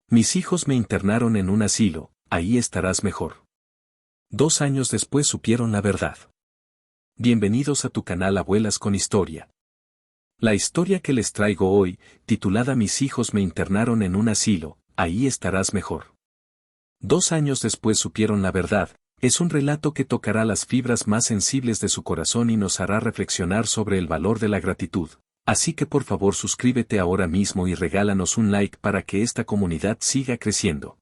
Mis hijos me internaron en un asilo, ahí estarás mejor. 2 años después supieron la verdad. Bienvenidos a tu canal Abuelas con Historia. La historia que les traigo hoy, titulada Mis hijos me internaron en un asilo, ahí estarás mejor. 2 años después supieron la verdad, es un relato que tocará las fibras más sensibles de su corazón y nos hará reflexionar sobre el valor de la gratitud. Así que por favor suscríbete ahora mismo y regálanos un like para que esta comunidad siga creciendo.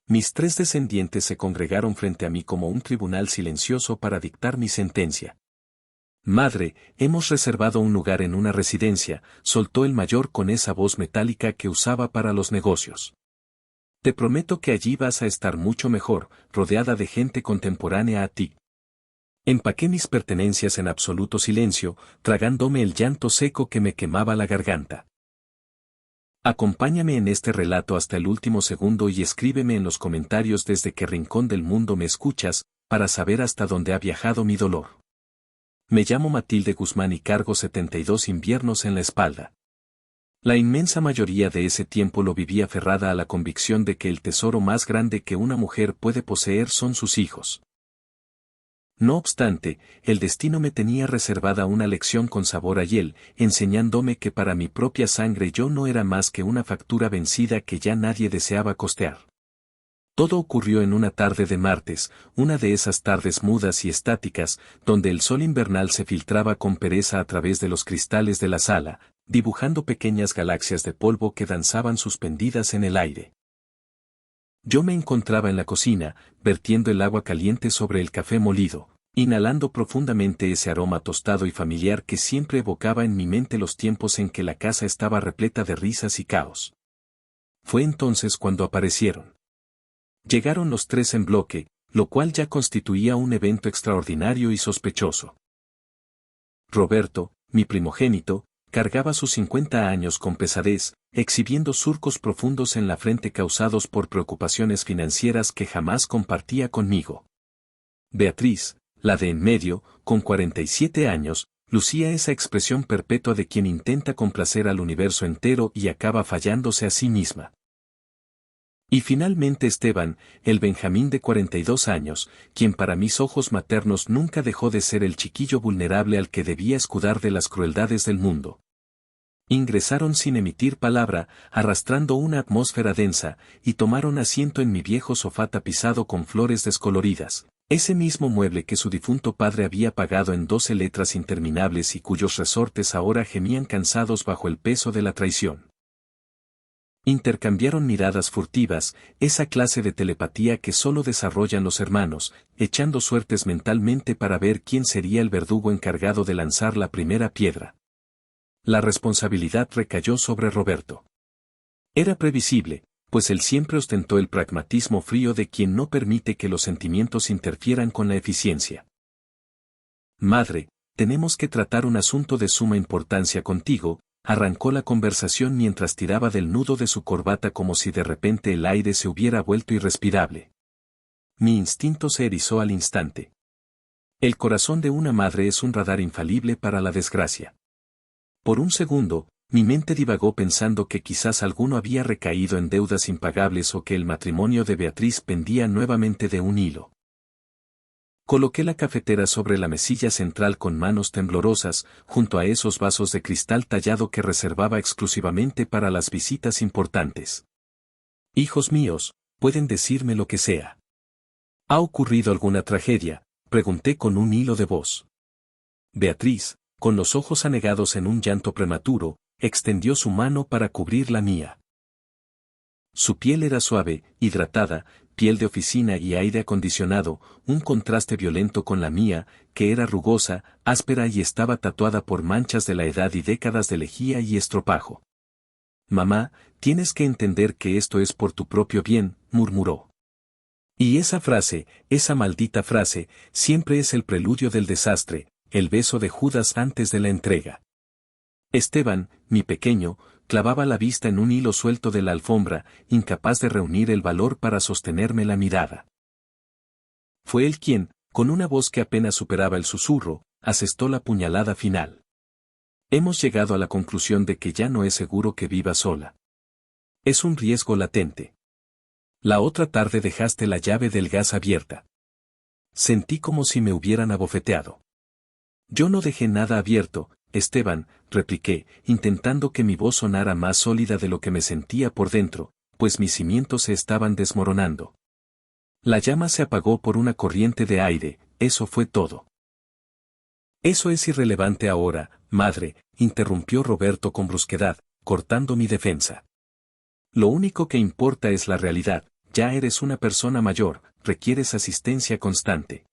Mis 3 descendientes se congregaron frente a mí como un tribunal silencioso para dictar mi sentencia. Madre, hemos reservado un lugar en una residencia, soltó el mayor con esa voz metálica que usaba para los negocios. Te prometo que allí vas a estar mucho mejor, rodeada de gente contemporánea a ti. Empaqué mis pertenencias en absoluto silencio, tragándome el llanto seco que me quemaba la garganta. Acompáñame en este relato hasta el último segundo y escríbeme en los comentarios desde qué rincón del mundo me escuchas, para saber hasta dónde ha viajado mi dolor. Me llamo Matilde Guzmán y cargo 72 inviernos en la espalda. La inmensa mayoría de ese tiempo lo viví aferrada a la convicción de que el tesoro más grande que una mujer puede poseer son sus hijos. No obstante, el destino me tenía reservada una lección con sabor a hiel, enseñándome que para mi propia sangre yo no era más que una factura vencida que ya nadie deseaba costear. Todo ocurrió en una tarde de martes, una de esas tardes mudas y estáticas, donde el sol invernal se filtraba con pereza a través de los cristales de la sala, dibujando pequeñas galaxias de polvo que danzaban suspendidas en el aire. Yo me encontraba en la cocina, vertiendo el agua caliente sobre el café molido, inhalando profundamente ese aroma tostado y familiar que siempre evocaba en mi mente los tiempos en que la casa estaba repleta de risas y caos. Fue entonces cuando aparecieron. Llegaron los 3 en bloque, lo cual ya constituía un evento extraordinario y sospechoso. Roberto, mi primogénito, cargaba sus 50 años con pesadez, exhibiendo surcos profundos en la frente causados por preocupaciones financieras que jamás compartía conmigo. Beatriz, la de en medio, con 47 años, lucía esa expresión perpetua de quien intenta complacer al universo entero y acaba fallándose a sí misma. Y finalmente Esteban, el Benjamín de 42 años, quien para mis ojos maternos nunca dejó de ser el chiquillo vulnerable al que debía escudar de las crueldades del mundo. Ingresaron sin emitir palabra, arrastrando una atmósfera densa, y tomaron asiento en mi viejo sofá tapizado con flores descoloridas, ese mismo mueble que su difunto padre había pagado en 12 letras interminables y cuyos resortes ahora gemían cansados bajo el peso de la traición. Intercambiaron miradas furtivas, esa clase de telepatía que solo desarrollan los hermanos, echando suertes mentalmente para ver quién sería el verdugo encargado de lanzar la primera piedra. La responsabilidad recayó sobre Roberto. Era previsible, pues él siempre ostentó el pragmatismo frío de quien no permite que los sentimientos interfieran con la eficiencia. Madre, tenemos que tratar un asunto de suma importancia contigo. Arrancó la conversación mientras tiraba del nudo de su corbata como si de repente el aire se hubiera vuelto irrespirable. Mi instinto se erizó al instante. El corazón de una madre es un radar infalible para la desgracia. Por un segundo, mi mente divagó pensando que quizás alguno había recaído en deudas impagables o que el matrimonio de Beatriz pendía nuevamente de un hilo. Coloqué la cafetera sobre la mesilla central con manos temblorosas, junto a esos vasos de cristal tallado que reservaba exclusivamente para las visitas importantes. Hijos míos, pueden decirme lo que sea. ¿Ha ocurrido alguna tragedia?, pregunté con un hilo de voz. Beatriz, con los ojos anegados en un llanto prematuro, extendió su mano para cubrir la mía. Su piel era suave, hidratada, piel de oficina y aire acondicionado, un contraste violento con la mía, que era rugosa, áspera y estaba tatuada por manchas de la edad y décadas de lejía y estropajo. Mamá, tienes que entender que esto es por tu propio bien, murmuró. Y esa frase, esa maldita frase, siempre es el preludio del desastre, el beso de Judas antes de la entrega. Esteban, mi pequeño, clavaba la vista en un hilo suelto de la alfombra, incapaz de reunir el valor para sostenerme la mirada. Fue él quien, con una voz que apenas superaba el susurro, asestó la puñalada final. Hemos llegado a la conclusión de que ya no es seguro que viva sola. Es un riesgo latente. La otra tarde dejaste la llave del gas abierta. Sentí como si me hubieran abofeteado. Yo no dejé nada abierto, Esteban, repliqué, intentando que mi voz sonara más sólida de lo que me sentía por dentro, pues mis cimientos se estaban desmoronando. La llama se apagó por una corriente de aire, eso fue todo. Eso es irrelevante ahora, madre, interrumpió Roberto con brusquedad, cortando mi defensa. Lo único que importa es la realidad, ya eres una persona mayor, requieres asistencia constante.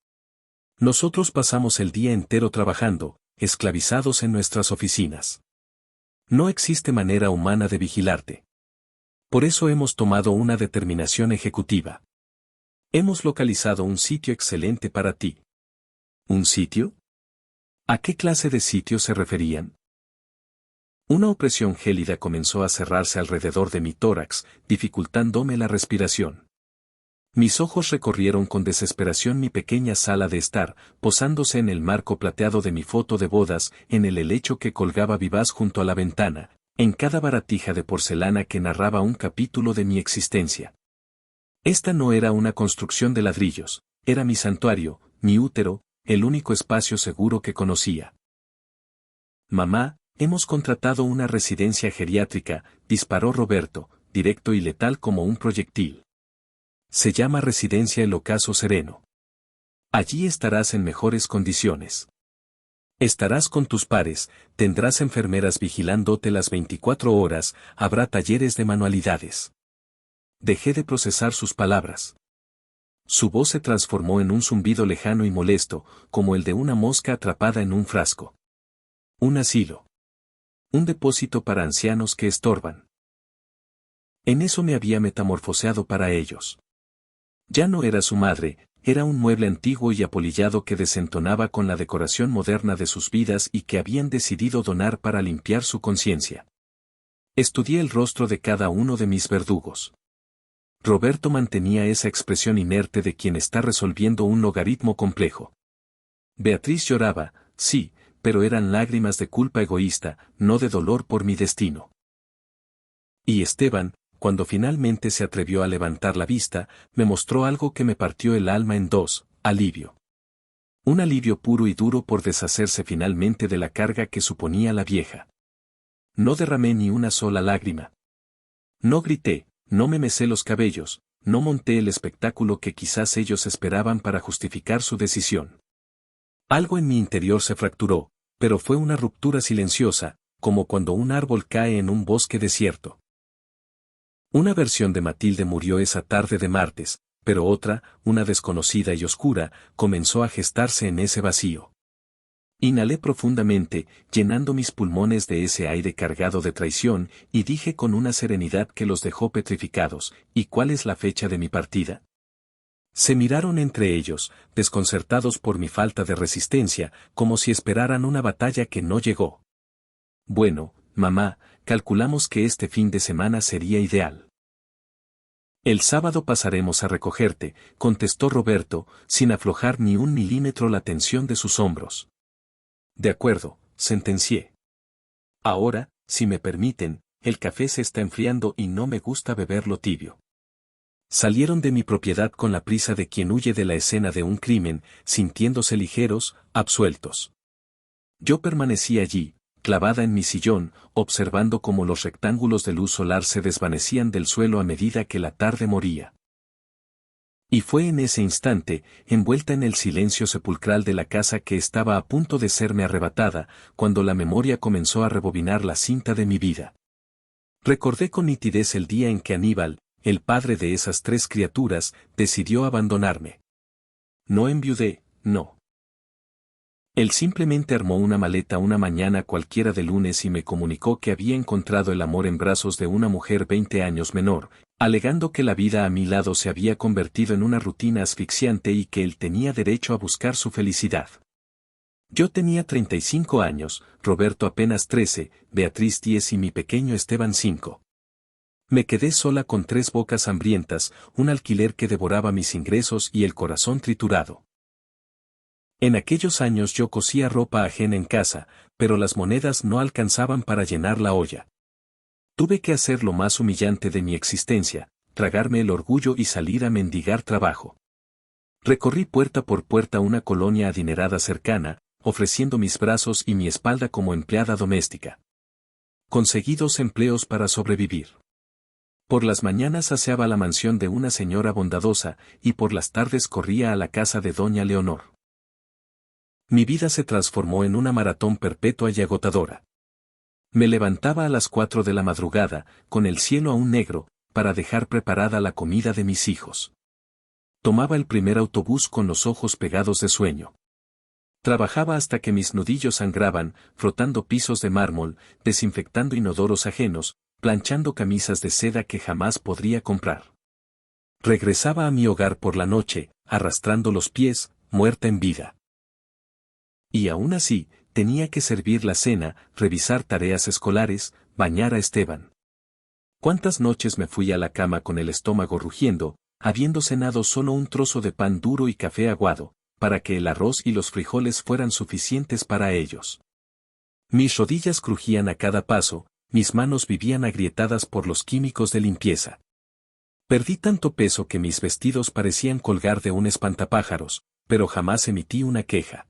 Nosotros pasamos el día entero trabajando, esclavizados en nuestras oficinas. No existe manera humana de vigilarte. Por eso hemos tomado una determinación ejecutiva. Hemos localizado un sitio excelente para ti. ¿Un sitio? ¿A qué clase de sitio se referían? Una opresión gélida comenzó a cerrarse alrededor de mi tórax, dificultándome la respiración. Mis ojos recorrieron con desesperación mi pequeña sala de estar, posándose en el marco plateado de mi foto de bodas, en el helecho que colgaba vivaz junto a la ventana, en cada baratija de porcelana que narraba un capítulo de mi existencia. Esta no era una construcción de ladrillos, era mi santuario, mi útero, el único espacio seguro que conocía. Mamá, hemos contratado una residencia geriátrica, disparó Roberto, directo y letal como un proyectil. Se llama Residencia El Ocaso Sereno. Allí estarás en mejores condiciones. Estarás con tus pares, tendrás enfermeras vigilándote las 24 horas, habrá talleres de manualidades. Dejé de procesar sus palabras. Su voz se transformó en un zumbido lejano y molesto, como el de una mosca atrapada en un frasco. Un asilo. Un depósito para ancianos que estorban. En eso me había metamorfoseado para ellos. Ya no era su madre, era un mueble antiguo y apolillado que desentonaba con la decoración moderna de sus vidas y que habían decidido donar para limpiar su conciencia. Estudié el rostro de cada uno de mis verdugos. Roberto mantenía esa expresión inerte de quien está resolviendo un logaritmo complejo. Beatriz lloraba, sí, pero eran lágrimas de culpa egoísta, no de dolor por mi destino. Y Esteban, cuando finalmente se atrevió a levantar la vista, me mostró algo que me partió el alma en dos, alivio. Un alivio puro y duro por deshacerse finalmente de la carga que suponía la vieja. No derramé ni una sola lágrima. No grité, no me mesé los cabellos, no monté el espectáculo que quizás ellos esperaban para justificar su decisión. Algo en mi interior se fracturó, pero fue una ruptura silenciosa, como cuando un árbol cae en un bosque desierto. Una versión de Matilde murió esa tarde de martes, pero otra, una desconocida y oscura, comenzó a gestarse en ese vacío. Inhalé profundamente, llenando mis pulmones de ese aire cargado de traición, y dije con una serenidad que los dejó petrificados, ¿y cuál es la fecha de mi partida? Se miraron entre ellos, desconcertados por mi falta de resistencia, como si esperaran una batalla que no llegó. Bueno, mamá, calculamos que este fin de semana sería ideal. El sábado pasaremos a recogerte, contestó Roberto, sin aflojar ni un milímetro la tensión de sus hombros. De acuerdo, sentencié. Ahora, si me permiten, el café se está enfriando y no me gusta beberlo tibio. Salieron de mi propiedad con la prisa de quien huye de la escena de un crimen, sintiéndose ligeros, absueltos. Yo permanecí allí, clavada en mi sillón, observando cómo los rectángulos de luz solar se desvanecían del suelo a medida que la tarde moría. Y fue en ese instante, envuelta en el silencio sepulcral de la casa que estaba a punto de serme arrebatada, cuando la memoria comenzó a rebobinar la cinta de mi vida. Recordé con nitidez el día en que Aníbal, el padre de esas tres criaturas, decidió abandonarme. No enviudé, no. Él simplemente armó una maleta una mañana cualquiera de lunes y me comunicó que había encontrado el amor en brazos de una mujer 20 años menor, alegando que la vida a mi lado se había convertido en una rutina asfixiante y que él tenía derecho a buscar su felicidad. Yo tenía 35 años, Roberto apenas 13, Beatriz 10 y mi pequeño Esteban 5. Me quedé sola con tres bocas hambrientas, un alquiler que devoraba mis ingresos y el corazón triturado. En aquellos años yo cosía ropa ajena en casa, pero las monedas no alcanzaban para llenar la olla. Tuve que hacer lo más humillante de mi existencia, tragarme el orgullo y salir a mendigar trabajo. Recorrí puerta por puerta una colonia adinerada cercana, ofreciendo mis brazos y mi espalda como empleada doméstica. Conseguí 2 empleos para sobrevivir. Por las mañanas aseaba la mansión de una señora bondadosa, y por las tardes corría a la casa de doña Leonor. Mi vida se transformó en una maratón perpetua y agotadora. Me levantaba a las 4 de la madrugada, con el cielo aún negro, para dejar preparada la comida de mis hijos. Tomaba el primer autobús con los ojos pegados de sueño. Trabajaba hasta que mis nudillos sangraban, frotando pisos de mármol, desinfectando inodoros ajenos, planchando camisas de seda que jamás podría comprar. Regresaba a mi hogar por la noche, arrastrando los pies, muerta en vida. Y aún así, tenía que servir la cena, revisar tareas escolares, bañar a Esteban. ¿Cuántas noches me fui a la cama con el estómago rugiendo, habiendo cenado solo un trozo de pan duro y café aguado, para que el arroz y los frijoles fueran suficientes para ellos? Mis rodillas crujían a cada paso, mis manos vivían agrietadas por los químicos de limpieza. Perdí tanto peso que mis vestidos parecían colgar de un espantapájaros, pero jamás emití una queja.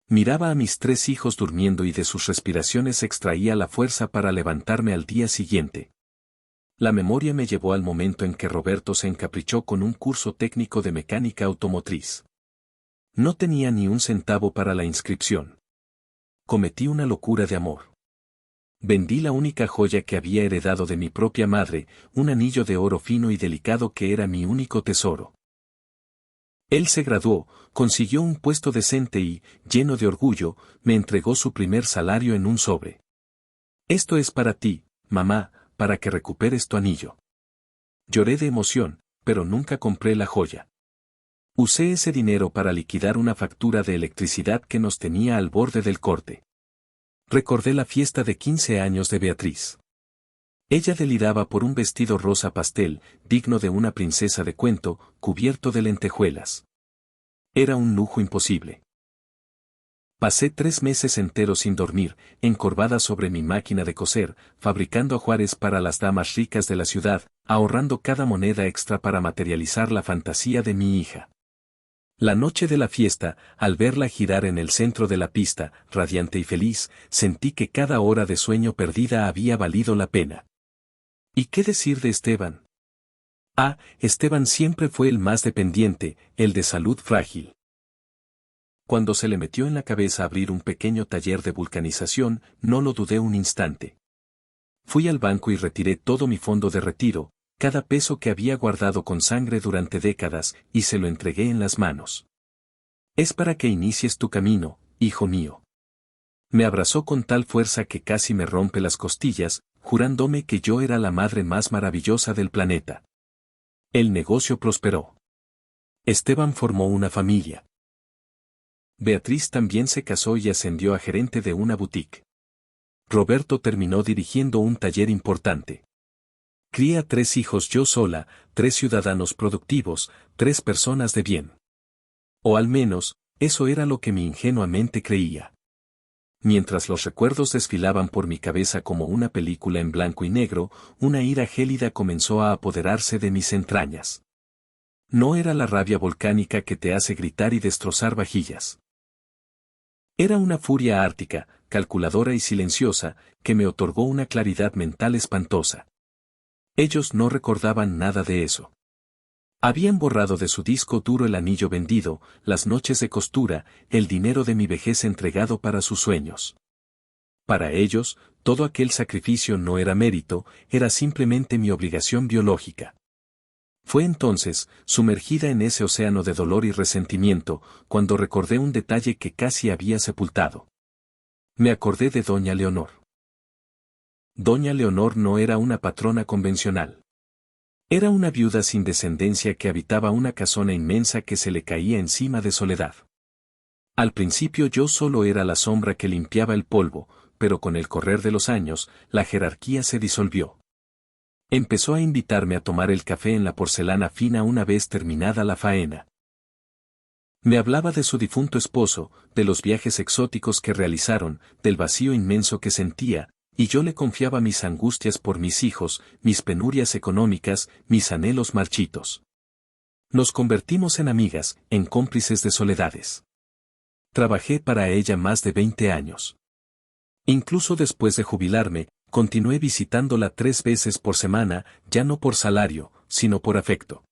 Miraba a mis 3 hijos durmiendo y de sus respiraciones extraía la fuerza para levantarme al día siguiente. La memoria me llevó al momento en que Roberto se encaprichó con un curso técnico de mecánica automotriz. No tenía ni un centavo para la inscripción. Cometí una locura de amor. Vendí la única joya que había heredado de mi propia madre, un anillo de oro fino y delicado que era mi único tesoro. Él se graduó, consiguió un puesto decente y, lleno de orgullo, me entregó su primer salario en un sobre. Esto es para ti, mamá, para que recuperes tu anillo. Lloré de emoción, pero nunca compré la joya. Usé ese dinero para liquidar una factura de electricidad que nos tenía al borde del corte. Recordé la fiesta de 15 años de Beatriz. Ella deliraba por un vestido rosa pastel, digno de una princesa de cuento, cubierto de lentejuelas. Era un lujo imposible. Pasé 3 meses enteros sin dormir, encorvada sobre mi máquina de coser, fabricando ajuares para las damas ricas de la ciudad, ahorrando cada moneda extra para materializar la fantasía de mi hija. La noche de la fiesta, al verla girar en el centro de la pista, radiante y feliz, sentí que cada hora de sueño perdida había valido la pena. ¿Y qué decir de Esteban? Esteban siempre fue el más dependiente, el de salud frágil. Cuando se le metió en la cabeza abrir un pequeño taller de vulcanización, no lo dudé un instante. Fui al banco y retiré todo mi fondo de retiro, cada peso que había guardado con sangre durante décadas, y se lo entregué en las manos. Es para que inicies tu camino, hijo mío. Me abrazó con tal fuerza que casi me rompe las costillas, jurándome que yo era la madre más maravillosa del planeta. El negocio prosperó. Esteban formó una familia. Beatriz también se casó y ascendió a gerente de una boutique. Roberto terminó dirigiendo un taller importante. Crié a 3 hijos yo sola, 3 ciudadanos productivos, 3 personas de bien. O al menos, eso era lo que mi ingenuamente creía. Mientras los recuerdos desfilaban por mi cabeza como una película en blanco y negro, una ira gélida comenzó a apoderarse de mis entrañas. No era la rabia volcánica que te hace gritar y destrozar vajillas. Era una furia ártica, calculadora y silenciosa, que me otorgó una claridad mental espantosa. Ellos no recordaban nada de eso. Habían borrado de su disco duro el anillo vendido, las noches de costura, el dinero de mi vejez entregado para sus sueños. Para ellos, todo aquel sacrificio no era mérito, era simplemente mi obligación biológica. Fue entonces, sumergida en ese océano de dolor y resentimiento, cuando recordé un detalle que casi había sepultado. Me acordé de doña Leonor. Doña Leonor no era una patrona convencional. Era una viuda sin descendencia que habitaba una casona inmensa que se le caía encima de soledad. Al principio yo solo era la sombra que limpiaba el polvo, pero con el correr de los años, la jerarquía se disolvió. Empezó a invitarme a tomar el café en la porcelana fina una vez terminada la faena. Me hablaba de su difunto esposo, de los viajes exóticos que realizaron, del vacío inmenso que sentía, Y yo le confiaba mis angustias por mis hijos, mis penurias económicas, mis anhelos marchitos. Nos convertimos en amigas, en cómplices de soledades. Trabajé para ella más de 20 años. Incluso después de jubilarme, continué visitándola 3 veces por semana, ya no por salario, sino por afecto.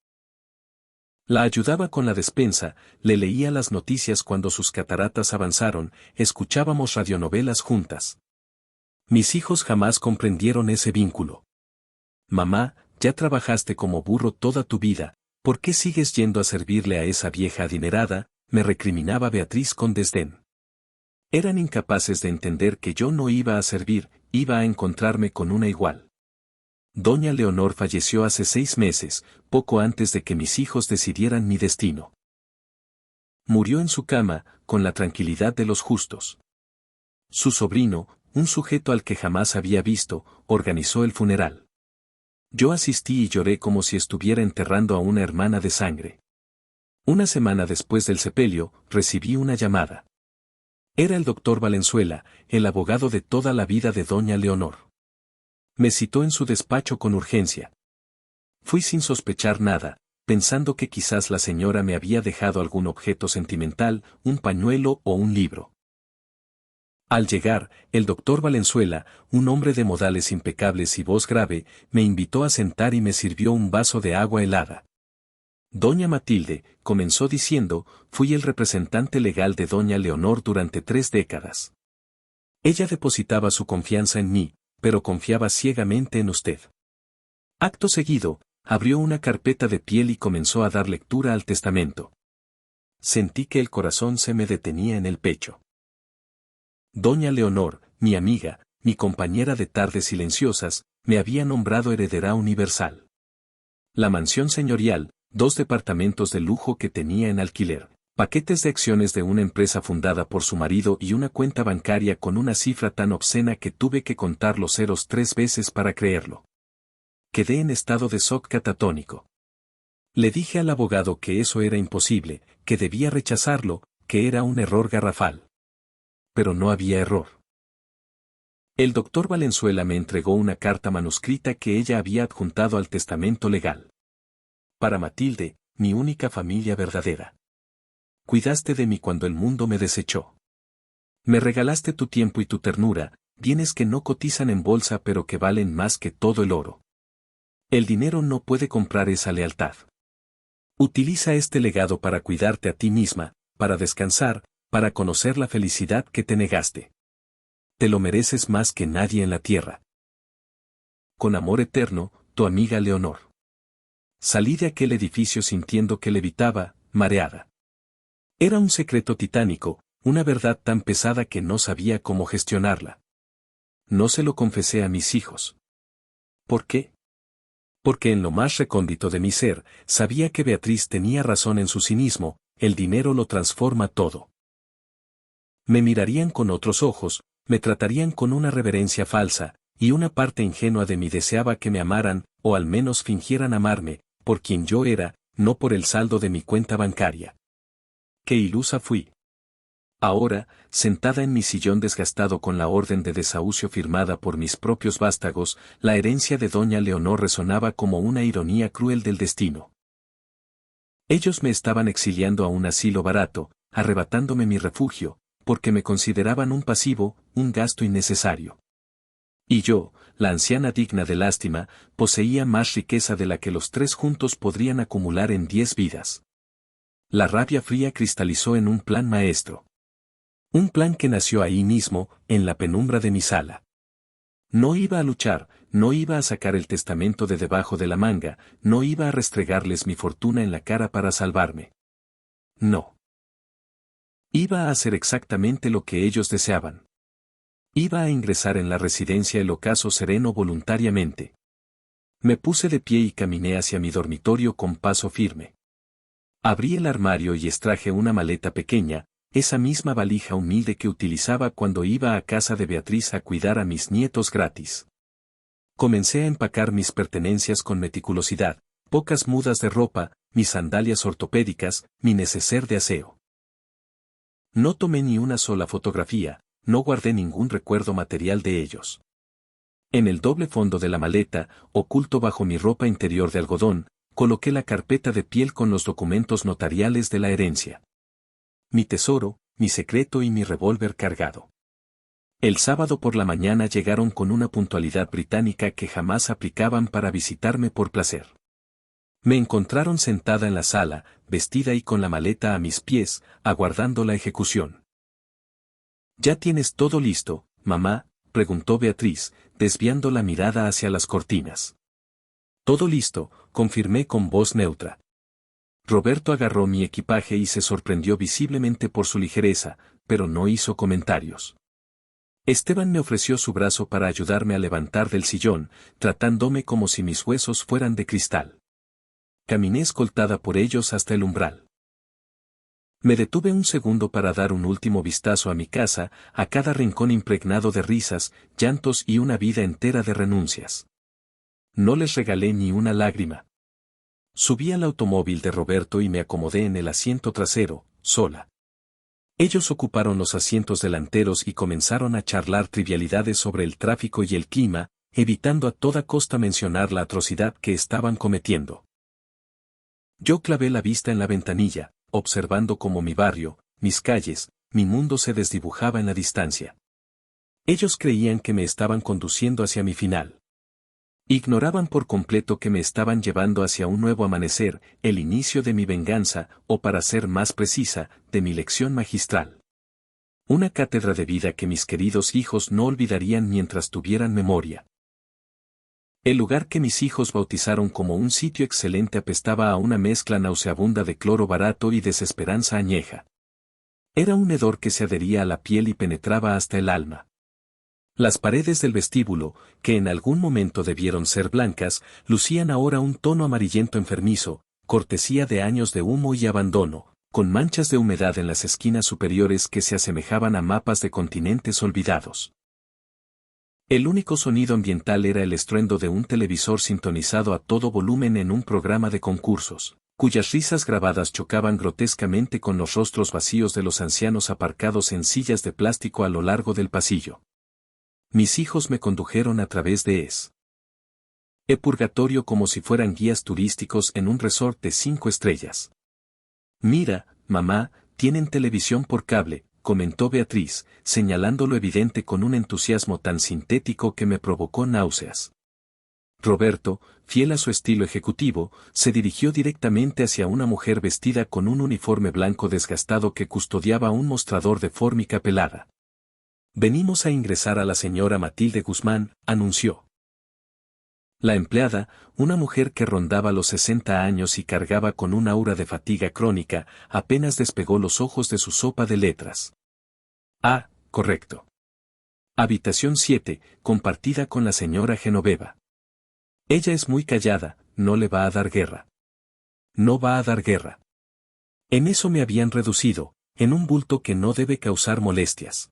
La ayudaba con la despensa, le leía las noticias cuando sus cataratas avanzaron, escuchábamos radionovelas juntas. Mis hijos jamás comprendieron ese vínculo. Mamá, ya trabajaste como burro toda tu vida, ¿por qué sigues yendo a servirle a esa vieja adinerada?, me recriminaba Beatriz con desdén. Eran incapaces de entender que yo no iba a servir, iba a encontrarme con una igual. Doña Leonor falleció hace 6 meses, poco antes de que mis hijos decidieran mi destino. Murió en su cama, con la tranquilidad de los justos. Su sobrino, un sujeto al que jamás había visto, organizó el funeral. Yo asistí y lloré como si estuviera enterrando a una hermana de sangre. Una semana después del sepelio, recibí una llamada. Era el doctor Valenzuela, el abogado de toda la vida de doña Leonor. Me citó en su despacho con urgencia. Fui sin sospechar nada, pensando que quizás la señora me había dejado algún objeto sentimental, un pañuelo o un libro. Al llegar, el doctor Valenzuela, un hombre de modales impecables y voz grave, me invitó a sentar y me sirvió un vaso de agua helada. Doña Matilde, comenzó diciendo, fui el representante legal de doña Leonor durante 3 décadas. Ella depositaba su confianza en mí, pero confiaba ciegamente en usted. Acto seguido, abrió una carpeta de piel y comenzó a dar lectura al testamento. Sentí que el corazón se me detenía en el pecho. Doña Leonor, mi amiga, mi compañera de tardes silenciosas, me había nombrado heredera universal. La mansión señorial, 2 departamentos de lujo que tenía en alquiler, paquetes de acciones de una empresa fundada por su marido y una cuenta bancaria con una cifra tan obscena que tuve que contar los ceros 3 veces para creerlo. Quedé en estado de shock catatónico. Le dije al abogado que eso era imposible, que debía rechazarlo, que era un error garrafal. Pero no había error. El doctor Valenzuela me entregó una carta manuscrita que ella había adjuntado al testamento legal. Para Matilde, mi única familia verdadera. Cuidaste de mí cuando el mundo me desechó. Me regalaste tu tiempo y tu ternura, bienes que no cotizan en bolsa pero que valen más que todo el oro. El dinero no puede comprar esa lealtad. Utiliza este legado para cuidarte a ti misma, para descansar, para conocer la felicidad que te negaste. Te lo mereces más que nadie en la tierra. Con amor eterno, tu amiga Leonor. Salí de aquel edificio sintiendo que levitaba, mareada. Era un secreto titánico, una verdad tan pesada que no sabía cómo gestionarla. No se lo confesé a mis hijos. ¿Por qué? Porque en lo más recóndito de mi ser, sabía que Beatriz tenía razón en su cinismo, el dinero lo transforma todo. Me mirarían con otros ojos, me tratarían con una reverencia falsa, y una parte ingenua de mí deseaba que me amaran, o al menos fingieran amarme, por quien yo era, no por el saldo de mi cuenta bancaria. Qué ilusa fui. Ahora, sentada en mi sillón desgastado con la orden de desahucio firmada por mis propios vástagos, la herencia de doña Leonor resonaba como una ironía cruel del destino. Ellos me estaban exiliando a un asilo barato, arrebatándome mi refugio, porque me consideraban un pasivo, un gasto innecesario. Y yo, la anciana digna de lástima, poseía más riqueza de la que los 3 juntos podrían acumular en 10 vidas. La rabia fría cristalizó en un plan maestro. Un plan que nació ahí mismo, en la penumbra de mi sala. No iba a luchar, no iba a sacar el testamento de debajo de la manga, no iba a restregarles mi fortuna en la cara para salvarme. No. Iba a hacer exactamente lo que ellos deseaban. Iba a ingresar en la residencia El Ocaso Sereno voluntariamente. Me puse de pie y caminé hacia mi dormitorio con paso firme. Abrí el armario y extraje una maleta pequeña, esa misma valija humilde que utilizaba cuando iba a casa de Beatriz a cuidar a mis nietos gratis. Comencé a empacar mis pertenencias con meticulosidad, pocas mudas de ropa, mis sandalias ortopédicas, mi neceser de aseo. No tomé ni una sola fotografía, no guardé ningún recuerdo material de ellos. En el doble fondo de la maleta, oculto bajo mi ropa interior de algodón, coloqué la carpeta de piel con los documentos notariales de la herencia. Mi tesoro, mi secreto y mi revólver cargado. El sábado por la mañana llegaron con una puntualidad británica que jamás aplicaban para visitarme por placer. Me encontraron sentada en la sala, vestida y con la maleta a mis pies, aguardando la ejecución. ¿Ya tienes todo listo, mamá?, preguntó Beatriz, desviando la mirada hacia las cortinas. Todo listo, confirmé con voz neutra. Roberto agarró mi equipaje y se sorprendió visiblemente por su ligereza, pero no hizo comentarios. Esteban me ofreció su brazo para ayudarme a levantar del sillón, tratándome como si mis huesos fueran de cristal. Caminé escoltada por ellos hasta el umbral. Me detuve un segundo para dar un último vistazo a mi casa, a cada rincón impregnado de risas, llantos y una vida entera de renuncias. No les regalé ni una lágrima. Subí al automóvil de Roberto y me acomodé en el asiento trasero, sola. Ellos ocuparon los asientos delanteros y comenzaron a charlar trivialidades sobre el tráfico y el clima, evitando a toda costa mencionar la atrocidad que estaban cometiendo. Yo clavé la vista en la ventanilla, observando cómo mi barrio, mis calles, mi mundo se desdibujaba en la distancia. Ellos creían que me estaban conduciendo hacia mi final. Ignoraban por completo que me estaban llevando hacia un nuevo amanecer, el inicio de mi venganza, o para ser más precisa, de mi lección magistral. Una cátedra de vida que mis queridos hijos no olvidarían mientras tuvieran memoria. El lugar que mis hijos bautizaron como un sitio excelente apestaba a una mezcla nauseabunda de cloro barato y desesperanza añeja. Era un hedor que se adhería a la piel y penetraba hasta el alma. Las paredes del vestíbulo, que en algún momento debieron ser blancas, lucían ahora un tono amarillento enfermizo, cortesía de años de humo y abandono, con manchas de humedad en las esquinas superiores que se asemejaban a mapas de continentes olvidados. El único sonido ambiental era el estruendo de un televisor sintonizado a todo volumen en un programa de concursos, cuyas risas grabadas chocaban grotescamente con los rostros vacíos de los ancianos aparcados en sillas de plástico a lo largo del pasillo. Mis hijos me condujeron a través de purgatorio como si fueran guías turísticos en un resort de 5 estrellas. Mira, mamá, tienen televisión por cable, comentó Beatriz, señalando lo evidente con un entusiasmo tan sintético que me provocó náuseas. Roberto, fiel a su estilo ejecutivo, se dirigió directamente hacia una mujer vestida con un uniforme blanco desgastado que custodiaba un mostrador de fórmica pelada. Venimos a ingresar a la señora Matilde Guzmán, anunció. La empleada, una mujer que rondaba los 60 años y cargaba con un aura de fatiga crónica, apenas despegó los ojos de su sopa de letras. Ah, correcto. Habitación 7, compartida con la señora Genoveva. Ella es muy callada, no le va a dar guerra. No va a dar guerra. En eso me habían reducido, en un bulto que no debe causar molestias.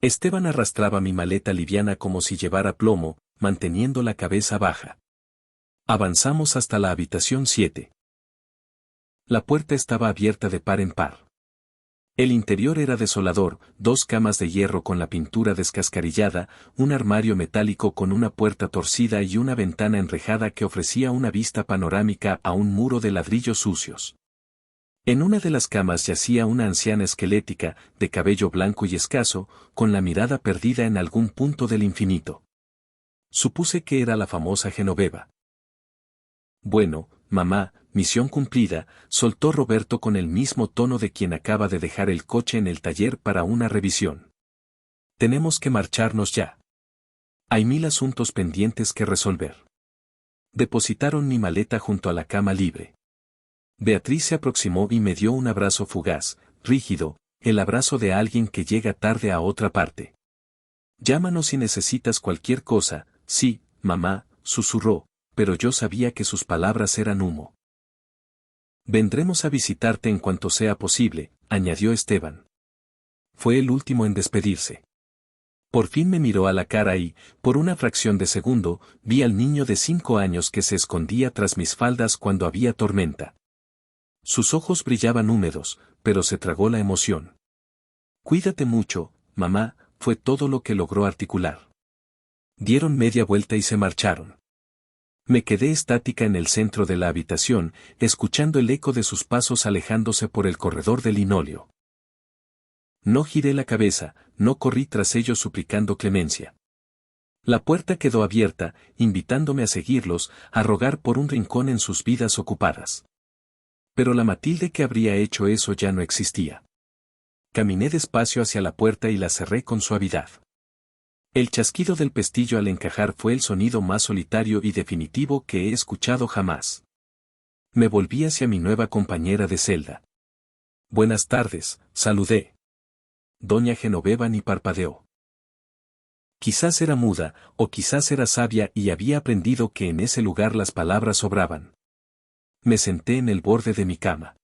Esteban arrastraba mi maleta liviana como si llevara plomo, manteniendo la cabeza baja. Avanzamos hasta la habitación 7. La puerta estaba abierta de par en par. El interior era desolador, 2 camas de hierro con la pintura descascarillada, un armario metálico con una puerta torcida y una ventana enrejada que ofrecía una vista panorámica a un muro de ladrillos sucios. En una de las camas yacía una anciana esquelética, de cabello blanco y escaso, con la mirada perdida en algún punto del infinito. Supuse que era la famosa Genoveva. Bueno, mamá, misión cumplida, soltó Roberto con el mismo tono de quien acaba de dejar el coche en el taller para una revisión. Tenemos que marcharnos ya. Hay 1000 asuntos pendientes que resolver. Depositaron mi maleta junto a la cama libre. Beatriz se aproximó y me dio un abrazo fugaz, rígido, el abrazo de alguien que llega tarde a otra parte. Llámanos si necesitas cualquier cosa, sí, mamá, susurró, pero yo sabía que sus palabras eran humo. Vendremos a visitarte en cuanto sea posible, añadió Esteban. Fue el último en despedirse. Por fin me miró a la cara y, por una fracción de segundo, vi al niño de 5 años que se escondía tras mis faldas cuando había tormenta. Sus ojos brillaban húmedos, pero se tragó la emoción. Cuídate mucho, mamá, fue todo lo que logró articular. Dieron media vuelta y se marcharon. Me quedé estática en el centro de la habitación, escuchando el eco de sus pasos alejándose por el corredor de linóleo. No giré la cabeza, no corrí tras ellos suplicando clemencia. La puerta quedó abierta, invitándome a seguirlos, a rogar por un rincón en sus vidas ocupadas. Pero la Matilde que habría hecho eso ya no existía. Caminé despacio hacia la puerta y la cerré con suavidad. El chasquido del pestillo al encajar fue el sonido más solitario y definitivo que he escuchado jamás. Me volví hacia mi nueva compañera de celda. Buenas tardes, saludé. Doña Genoveva ni parpadeó. Quizás era muda, o quizás era sabia y había aprendido que en ese lugar las palabras sobraban. Me senté en el borde de mi cama.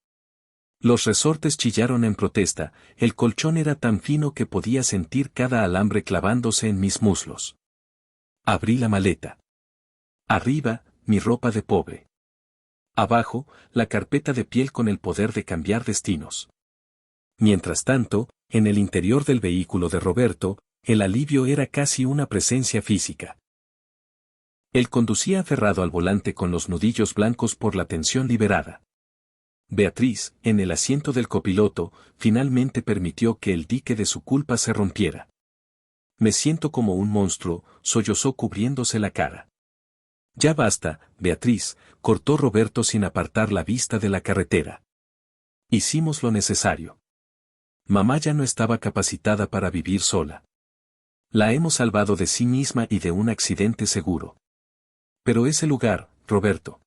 Los resortes chillaron en protesta, el colchón era tan fino que podía sentir cada alambre clavándose en mis muslos. Abrí la maleta. Arriba, mi ropa de pobre. Abajo, la carpeta de piel con el poder de cambiar destinos. Mientras tanto, en el interior del vehículo de Roberto, el alivio era casi una presencia física. Él conducía aferrado al volante con los nudillos blancos por la tensión liberada. Beatriz, en el asiento del copiloto, finalmente permitió que el dique de su culpa se rompiera. Me siento como un monstruo, sollozó cubriéndose la cara. Ya basta, Beatriz, cortó Roberto sin apartar la vista de la carretera. Hicimos lo necesario. Mamá ya no estaba capacitada para vivir sola. La hemos salvado de sí misma y de un accidente seguro. Pero ese lugar, Roberto.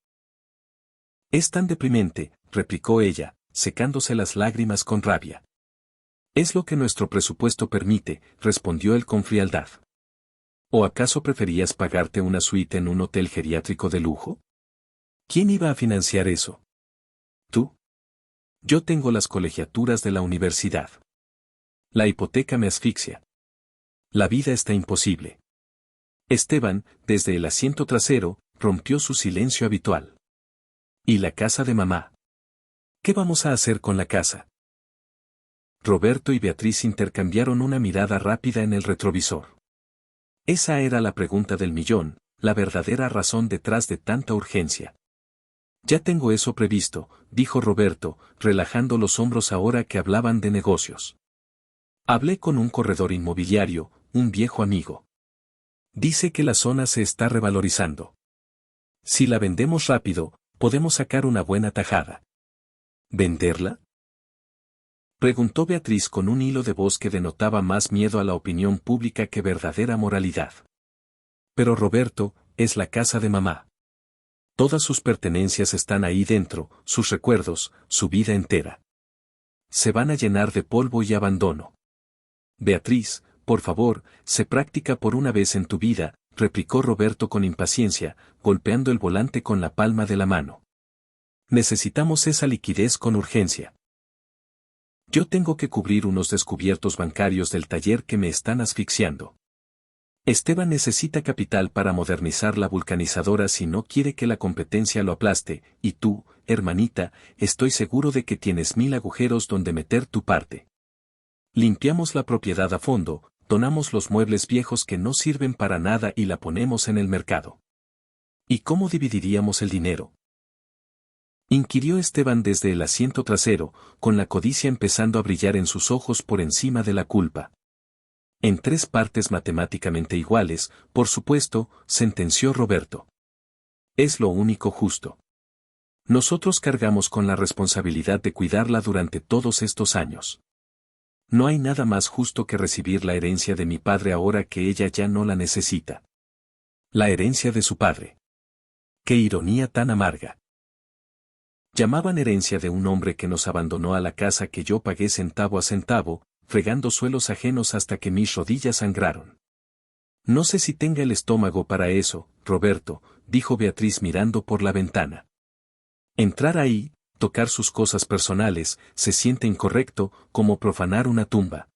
Es tan deprimente, replicó ella, secándose las lágrimas con rabia. Es lo que nuestro presupuesto permite, respondió él con frialdad. ¿O acaso preferías pagarte una suite en un hotel geriátrico de lujo? ¿Quién iba a financiar eso? ¿Tú? Yo tengo las colegiaturas de la universidad. La hipoteca me asfixia. La vida está imposible. Esteban, desde el asiento trasero, rompió su silencio habitual. ¿Y la casa de mamá? ¿Qué vamos a hacer con la casa? Roberto y Beatriz intercambiaron una mirada rápida en el retrovisor. Esa era la pregunta del millón, la verdadera razón detrás de tanta urgencia. Ya tengo eso previsto, dijo Roberto, relajando los hombros ahora que hablaban de negocios. Hablé con un corredor inmobiliario, un viejo amigo. Dice que la zona se está revalorizando. Si la vendemos rápido, podemos sacar una buena tajada. ¿Venderla? Preguntó Beatriz con un hilo de voz que denotaba más miedo a la opinión pública que verdadera moralidad. Pero Roberto, es la casa de mamá. Todas sus pertenencias están ahí dentro, sus recuerdos, su vida entera. Se van a llenar de polvo y abandono. Beatriz, por favor, sé práctica por una vez en tu vida, replicó Roberto con impaciencia, golpeando el volante con la palma de la mano. Necesitamos esa liquidez con urgencia. Yo tengo que cubrir unos descubiertos bancarios del taller que me están asfixiando. Esteban necesita capital para modernizar la vulcanizadora si no quiere que la competencia lo aplaste, y tú, hermanita, estoy seguro de que tienes 1000 agujeros donde meter tu parte. Limpiamos la propiedad a fondo, donamos los muebles viejos que no sirven para nada y la ponemos en el mercado. ¿Y cómo dividiríamos el dinero? Inquirió Esteban desde el asiento trasero, con la codicia empezando a brillar en sus ojos por encima de la culpa. En 3 partes matemáticamente iguales, por supuesto, sentenció Roberto. Es lo único justo. Nosotros cargamos con la responsabilidad de cuidarla durante todos estos años. No hay nada más justo que recibir la herencia de mi padre ahora que ella ya no la necesita. La herencia de su padre. ¡Qué ironía tan amarga! Llamaban herencia de un hombre que nos abandonó a la casa que yo pagué centavo a centavo, fregando suelos ajenos hasta que mis rodillas sangraron. No sé si tenga el estómago para eso, Roberto, dijo Beatriz mirando por la ventana. Entrar ahí, tocar sus cosas personales, se siente incorrecto, como profanar una tumba.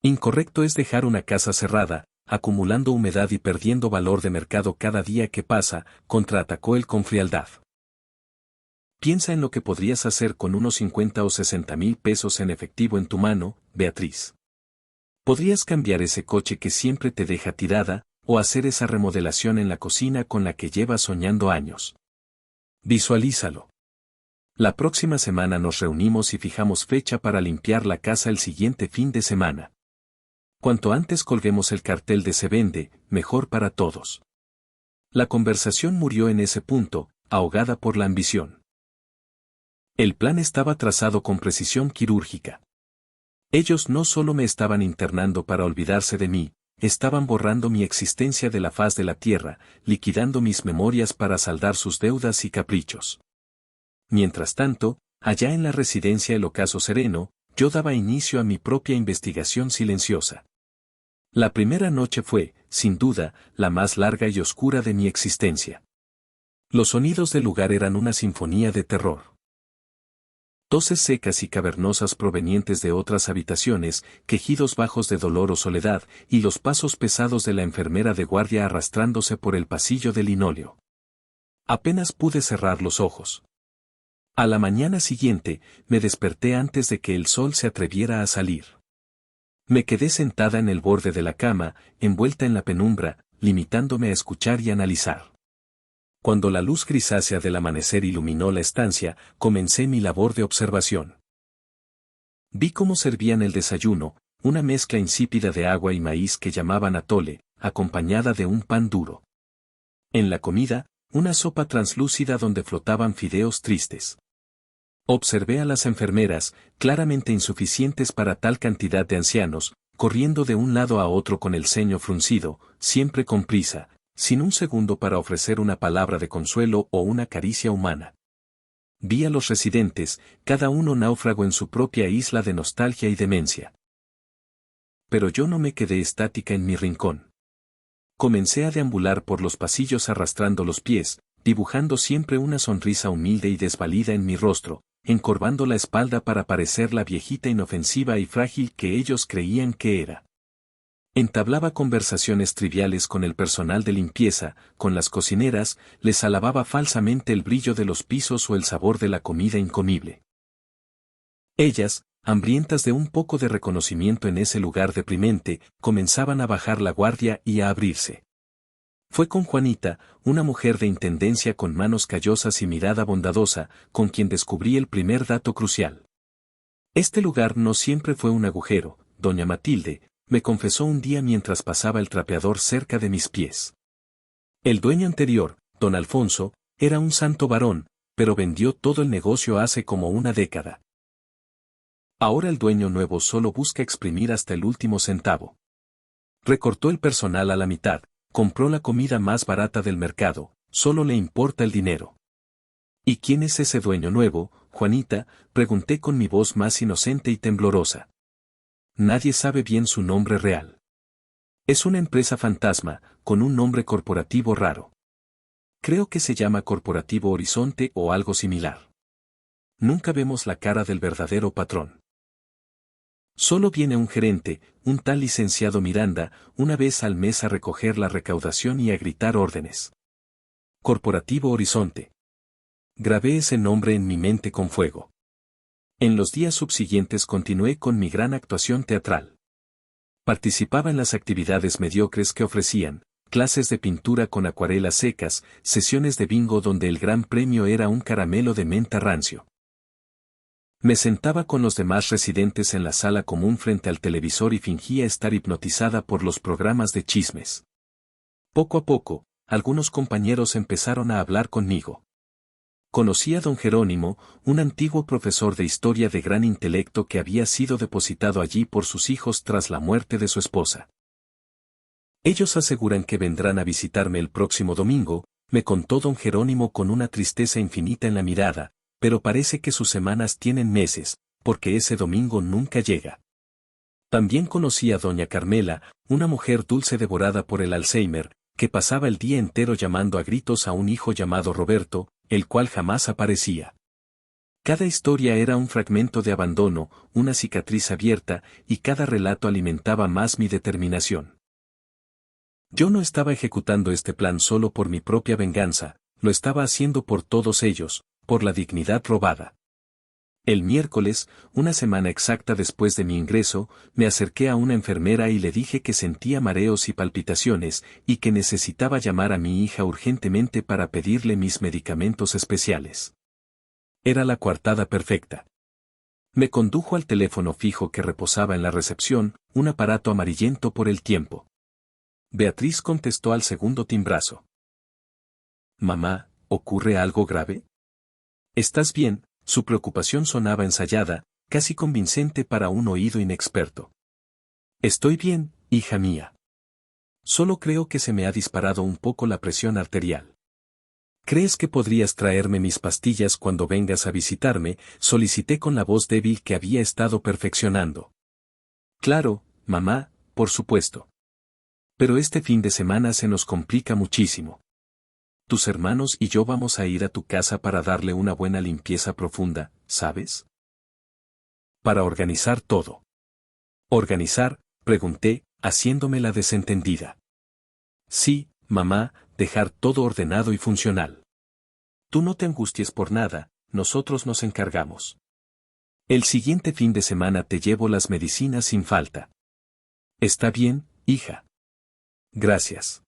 Incorrecto es dejar una casa cerrada, acumulando humedad y perdiendo valor de mercado cada día que pasa, contraatacó él con frialdad. Piensa en lo que podrías hacer con unos 50 o 60 mil pesos en efectivo en tu mano, Beatriz. Podrías cambiar ese coche que siempre te deja tirada, o hacer esa remodelación en la cocina con la que llevas soñando años. Visualízalo. La próxima semana nos reunimos y fijamos fecha para limpiar la casa el siguiente fin de semana. Cuanto antes colguemos el cartel de se vende, mejor para todos. La conversación murió en ese punto, ahogada por la ambición. El plan estaba trazado con precisión quirúrgica. Ellos no solo me estaban internando para olvidarse de mí, estaban borrando mi existencia de la faz de la tierra, liquidando mis memorias para saldar sus deudas y caprichos. Mientras tanto, allá en la residencia El Ocaso Sereno, yo daba inicio a mi propia investigación silenciosa. La primera noche fue, sin duda, la más larga y oscura de mi existencia. Los sonidos del lugar eran una sinfonía de terror. Toses secas y cavernosas provenientes de otras habitaciones, quejidos bajos de dolor o soledad, y los pasos pesados de la enfermera de guardia arrastrándose por el pasillo de linóleo. Apenas pude cerrar los ojos. A la mañana siguiente, me desperté antes de que el sol se atreviera a salir. Me quedé sentada en el borde de la cama, envuelta en la penumbra, limitándome a escuchar y analizar. Cuando la luz grisácea del amanecer iluminó la estancia, comencé mi labor de observación. Vi cómo servían el desayuno, una mezcla insípida de agua y maíz que llamaban atole, acompañada de un pan duro. En la comida, una sopa translúcida donde flotaban fideos tristes. Observé a las enfermeras, claramente insuficientes para tal cantidad de ancianos, corriendo de un lado a otro con el ceño fruncido, siempre con prisa, sin un segundo para ofrecer una palabra de consuelo o una caricia humana. Vi a los residentes, cada uno náufrago en su propia isla de nostalgia y demencia. Pero yo no me quedé estática en mi rincón. Comencé a deambular por los pasillos arrastrando los pies, dibujando siempre una sonrisa humilde y desvalida en mi rostro, encorvando la espalda para parecer la viejita inofensiva y frágil que ellos creían que era. Entablaba conversaciones triviales con el personal de limpieza, con las cocineras, les alababa falsamente el brillo de los pisos o el sabor de la comida incomible. Ellas, hambrientas de un poco de reconocimiento en ese lugar deprimente, comenzaban a bajar la guardia y a abrirse. Fue con Juanita, una mujer de intendencia con manos callosas y mirada bondadosa, con quien descubrí el primer dato crucial. Este lugar no siempre fue un agujero, doña Matilde, me confesó un día mientras pasaba el trapeador cerca de mis pies. El dueño anterior, don Alfonso, era un santo varón, pero vendió todo el negocio hace como una década. Ahora el dueño nuevo solo busca exprimir hasta el último centavo. Recortó el personal a la mitad, compró la comida más barata del mercado, solo le importa el dinero. ¿Y quién es ese dueño nuevo, Juanita?, pregunté con mi voz más inocente y temblorosa. Nadie sabe bien su nombre real. Es una empresa fantasma, con un nombre corporativo raro. Creo que se llama Corporativo Horizonte o algo similar. Nunca vemos la cara del verdadero patrón. Solo viene un gerente, un tal licenciado Miranda, una vez al mes a recoger la recaudación y a gritar órdenes. Corporativo Horizonte. Grabé ese nombre en mi mente con fuego. En los días subsiguientes continué con mi gran actuación teatral. Participaba en las actividades mediocres que ofrecían, clases de pintura con acuarelas secas, sesiones de bingo donde el gran premio era un caramelo de menta rancio. Me sentaba con los demás residentes en la sala común frente al televisor y fingía estar hipnotizada por los programas de chismes. Poco a poco, algunos compañeros empezaron a hablar conmigo. Conocí a don Jerónimo, un antiguo profesor de historia de gran intelecto que había sido depositado allí por sus hijos tras la muerte de su esposa. Ellos aseguran que vendrán a visitarme el próximo domingo, me contó don Jerónimo con una tristeza infinita en la mirada, pero parece que sus semanas tienen meses, porque ese domingo nunca llega. También conocí a doña Carmela, una mujer dulce devorada por el Alzheimer, que pasaba el día entero llamando a gritos a un hijo llamado Roberto, el cual jamás aparecía. Cada historia era un fragmento de abandono, una cicatriz abierta, y cada relato alimentaba más mi determinación. Yo no estaba ejecutando este plan solo por mi propia venganza, lo estaba haciendo por todos ellos, por la dignidad robada. El miércoles, una semana exacta después de mi ingreso, me acerqué a una enfermera y le dije que sentía mareos y palpitaciones, y que necesitaba llamar a mi hija urgentemente para pedirle mis medicamentos especiales. Era la coartada perfecta. Me condujo al teléfono fijo que reposaba en la recepción, un aparato amarillento por el tiempo. Beatriz contestó al segundo timbrazo. «Mamá, ¿ocurre algo grave?» «¿Estás bien?». Su preocupación sonaba ensayada, casi convincente para un oído inexperto. «Estoy bien, hija mía. Solo creo que se me ha disparado un poco la presión arterial». «¿Crees que podrías traerme mis pastillas cuando vengas a visitarme?», solicité con la voz débil que había estado perfeccionando. «Claro, mamá, por supuesto. Pero este fin de semana se nos complica muchísimo. Tus hermanos y yo vamos a ir a tu casa para darle una buena limpieza profunda, ¿sabes? Para organizar todo». «¿Organizar?», pregunté, haciéndome la desentendida. «Sí, mamá, dejar todo ordenado y funcional. Tú no te angusties por nada, nosotros nos encargamos. El siguiente fin de semana te llevo las medicinas sin falta». «Está bien, hija». «Gracias».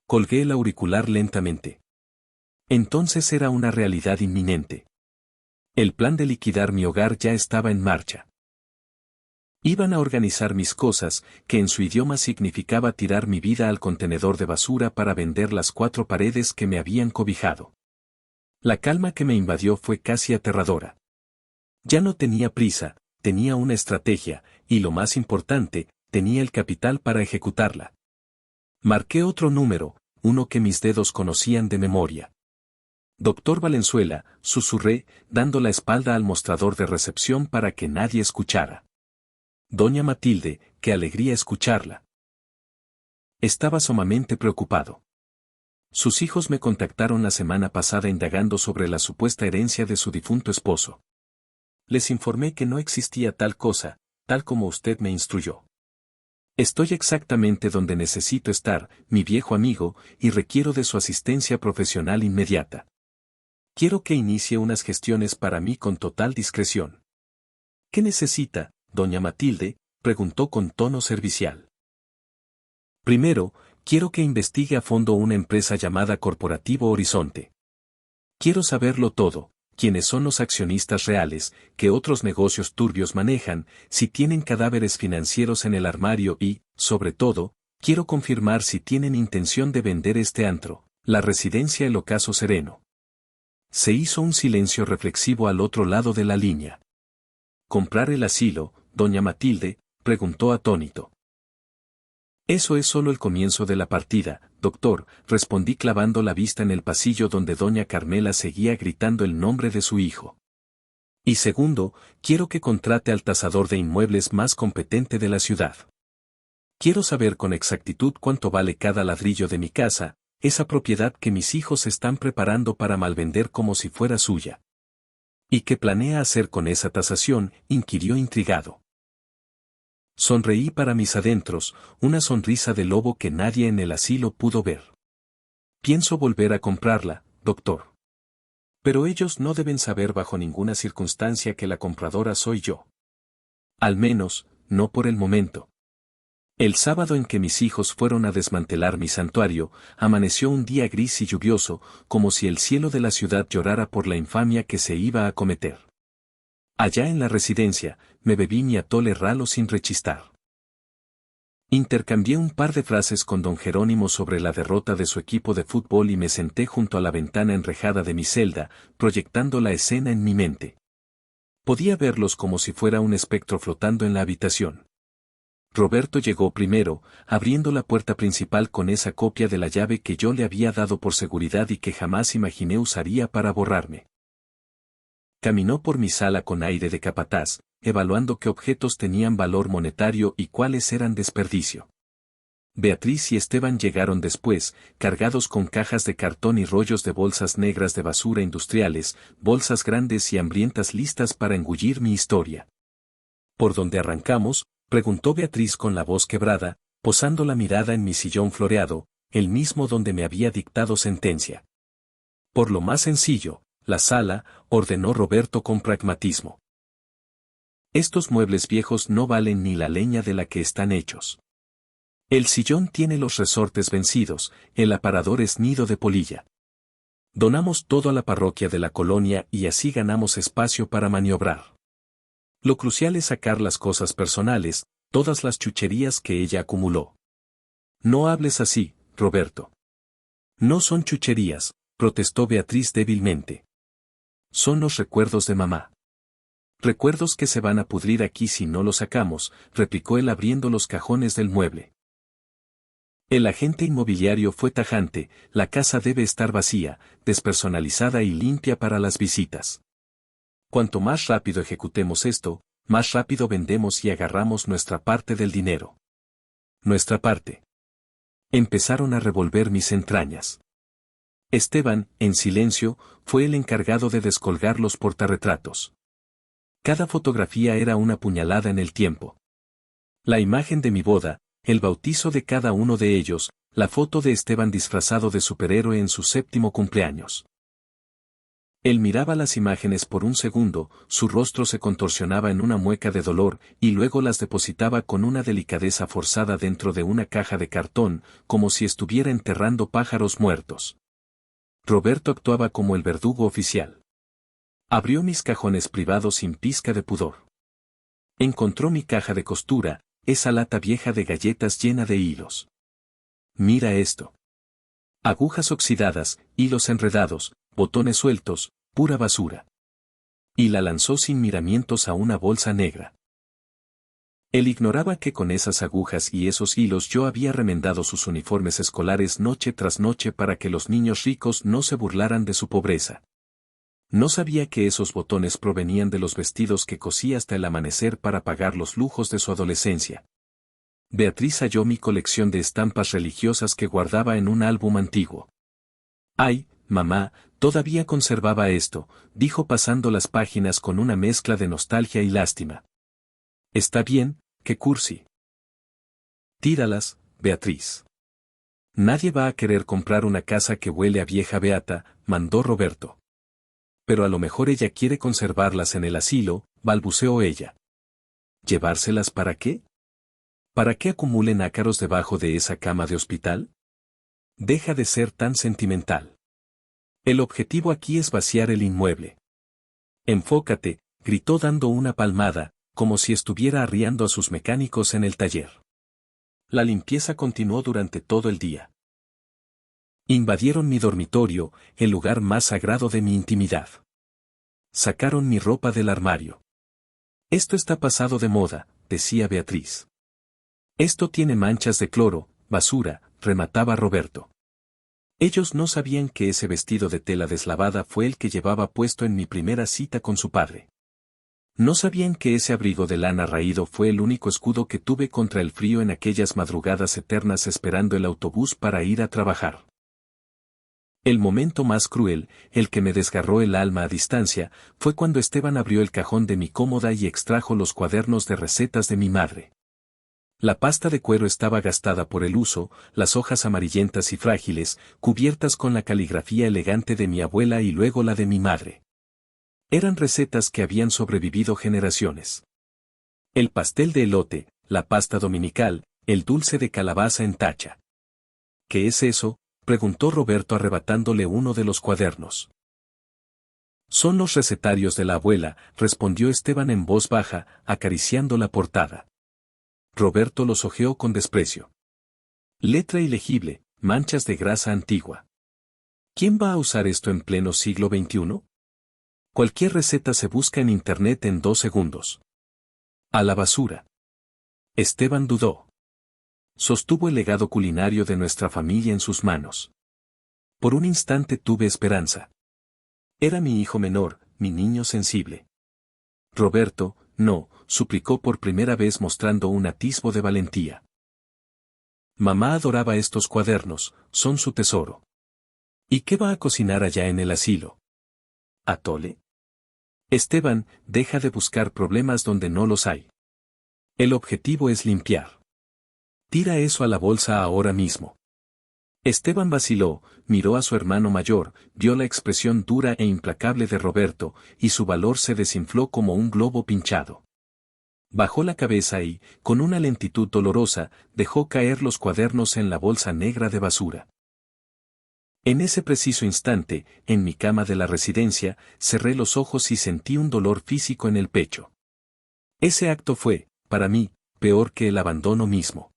Colgué el auricular lentamente. Entonces era una realidad inminente. El plan de liquidar mi hogar ya estaba en marcha. Iban a organizar mis cosas, que en su idioma significaba tirar mi vida al contenedor de basura para vender las 4 paredes que me habían cobijado. La calma que me invadió fue casi aterradora. Ya no tenía prisa, tenía una estrategia, y lo más importante, tenía el capital para ejecutarla. Marqué otro número, uno que mis dedos conocían de memoria. «Doctor Valenzuela», susurré, dando la espalda al mostrador de recepción para que nadie escuchara. «Doña Matilde, qué alegría escucharla». Estaba sumamente preocupado. Sus hijos me contactaron la semana pasada indagando sobre la supuesta herencia de su difunto esposo. Les informé que no existía tal cosa, tal como usted me instruyó. Estoy exactamente donde necesito estar, mi viejo amigo, y requiero de su asistencia profesional inmediata. Quiero que inicie unas gestiones para mí con total discreción». «¿Qué necesita, doña Matilde?», preguntó con tono servicial. «Primero, quiero que investigue a fondo una empresa llamada Corporativo Horizonte. Quiero saberlo todo, quiénes son los accionistas reales, qué otros negocios turbios manejan, si tienen cadáveres financieros en el armario y, sobre todo, quiero confirmar si tienen intención de vender este antro, la residencia El Ocaso Sereno». Se hizo un silencio reflexivo al otro lado de la línea. «¿Comprar el asilo, doña Matilde?», preguntó atónito. «Eso es solo el comienzo de la partida, doctor», respondí clavando la vista en el pasillo donde doña Carmela seguía gritando el nombre de su hijo. «Y segundo, quiero que contrate al tasador de inmuebles más competente de la ciudad. Quiero saber con exactitud cuánto vale cada ladrillo de mi casa, esa propiedad que mis hijos están preparando para malvender como si fuera suya». «¿Y qué planea hacer con esa tasación?», inquirió intrigado. Sonreí para mis adentros, una sonrisa de lobo que nadie en el asilo pudo ver. «Pienso volver a comprarla, doctor. Pero ellos no deben saber bajo ninguna circunstancia que la compradora soy yo. Al menos, no por el momento». El sábado en que mis hijos fueron a desmantelar mi santuario, amaneció un día gris y lluvioso, como si el cielo de la ciudad llorara por la infamia que se iba a cometer. Allá en la residencia, me bebí mi atole ralo sin rechistar. Intercambié un par de frases con don Jerónimo sobre la derrota de su equipo de fútbol y me senté junto a la ventana enrejada de mi celda, proyectando la escena en mi mente. Podía verlos como si fuera un espectro flotando en la habitación. Roberto llegó primero, abriendo la puerta principal con esa copia de la llave que yo le había dado por seguridad y que jamás imaginé usaría para borrarme. Caminó por mi sala con aire de capataz, evaluando qué objetos tenían valor monetario y cuáles eran desperdicio. Beatriz y Esteban llegaron después, cargados con cajas de cartón y rollos de bolsas negras de basura industriales, bolsas grandes y hambrientas listas para engullir mi historia. «¿Por dónde arrancamos?», preguntó Beatriz con la voz quebrada, posando la mirada en mi sillón floreado, el mismo donde me había dictado sentencia. «Por lo más sencillo, la sala, ordenó Roberto con pragmatismo. Estos muebles viejos no valen ni la leña de la que están hechos. El sillón tiene los resortes vencidos, el aparador es nido de polilla. Donamos todo a la parroquia de la colonia y así ganamos espacio para maniobrar. Lo crucial es sacar las cosas personales, todas las chucherías que ella acumuló. No hables así, Roberto. No son chucherías, protestó Beatriz débilmente. Son los recuerdos de mamá. Recuerdos que se van a pudrir aquí si no los sacamos, replicó él abriendo los cajones del mueble. El agente inmobiliario fue tajante, la casa debe estar vacía, despersonalizada y limpia para las visitas. Cuanto más rápido ejecutemos esto, más rápido vendemos y agarramos nuestra parte del dinero. Nuestra parte. Empezaron a revolver mis entrañas. Esteban, en silencio, fue el encargado de descolgar los portarretratos. Cada fotografía era una puñalada en el tiempo. La imagen de mi boda, el bautizo de cada uno de ellos, la foto de Esteban disfrazado de superhéroe en su 7º cumpleaños. Él miraba las imágenes por un segundo, su rostro se contorsionaba en una mueca de dolor, y luego las depositaba con una delicadeza forzada dentro de una caja de cartón, como si estuviera enterrando pájaros muertos. Roberto actuaba como el verdugo oficial. Abrió mis cajones privados sin pizca de pudor. Encontró mi caja de costura, esa lata vieja de galletas llena de hilos. Mira esto. Agujas oxidadas, hilos enredados, botones sueltos, pura basura. Y la lanzó sin miramientos a una bolsa negra. Él ignoraba que con esas agujas y esos hilos yo había remendado sus uniformes escolares noche tras noche para que los niños ricos no se burlaran de su pobreza. No sabía que esos botones provenían de los vestidos que cosí hasta el amanecer para pagar los lujos de su adolescencia. Beatriz halló mi colección de estampas religiosas que guardaba en un álbum antiguo. «Ay, mamá, todavía conservaba esto», dijo pasando las páginas con una mezcla de nostalgia y lástima. «Está bien, qué cursi». «Tíralas, Beatriz. Nadie va a querer comprar una casa que huele a vieja beata», mandó Roberto. «Pero a lo mejor ella quiere conservarlas en el asilo», balbuceó ella. «¿Llevárselas para qué? ¿Para qué acumulen ácaros debajo de esa cama de hospital? Deja de ser tan sentimental. El objetivo aquí es vaciar el inmueble». «Enfócate», gritó dando una palmada, como si estuviera arriando a sus mecánicos en el taller. La limpieza continuó durante todo el día. Invadieron mi dormitorio, el lugar más sagrado de mi intimidad. Sacaron mi ropa del armario. «Esto está pasado de moda», decía Beatriz. «Esto tiene manchas de cloro, basura», remataba Roberto. Ellos no sabían que ese vestido de tela deslavada fue el que llevaba puesto en mi primera cita con su padre. No sabían que ese abrigo de lana raído fue el único escudo que tuve contra el frío en aquellas madrugadas eternas esperando el autobús para ir a trabajar. El momento más cruel, el que me desgarró el alma a distancia, fue cuando Esteban abrió el cajón de mi cómoda y extrajo los cuadernos de recetas de mi madre. La pasta de cuero estaba gastada por el uso, las hojas amarillentas y frágiles, cubiertas con la caligrafía elegante de mi abuela y luego la de mi madre. Eran recetas que habían sobrevivido generaciones. El pastel de elote, la pasta dominical, el dulce de calabaza en tacha. «¿Qué es eso?», preguntó Roberto arrebatándole uno de los cuadernos. «Son los recetarios de la abuela», respondió Esteban en voz baja, acariciando la portada. Roberto los hojeó con desprecio. «Letra ilegible, manchas de grasa antigua. ¿Quién va a usar esto en pleno siglo XXI? Cualquier receta se busca en internet en 2 segundos. A la basura». Esteban dudó. Sostuvo el legado culinario de nuestra familia en sus manos. Por un instante tuve esperanza. Era mi hijo menor, mi niño sensible. «Roberto, no», suplicó por primera vez mostrando un atisbo de valentía. «Mamá adoraba estos cuadernos, son su tesoro. ¿Y qué va a cocinar allá en el asilo? ¿Atole? Esteban, deja de buscar problemas donde no los hay. El objetivo es limpiar. Tira eso a la bolsa ahora mismo». Esteban vaciló, miró a su hermano mayor, vio la expresión dura e implacable de Roberto, y su valor se desinfló como un globo pinchado. Bajó la cabeza y, con una lentitud dolorosa, dejó caer los cuadernos en la bolsa negra de basura. En ese preciso instante, en mi cama de la residencia, cerré los ojos y sentí un dolor físico en el pecho. Ese acto fue, para mí, peor que el abandono mismo.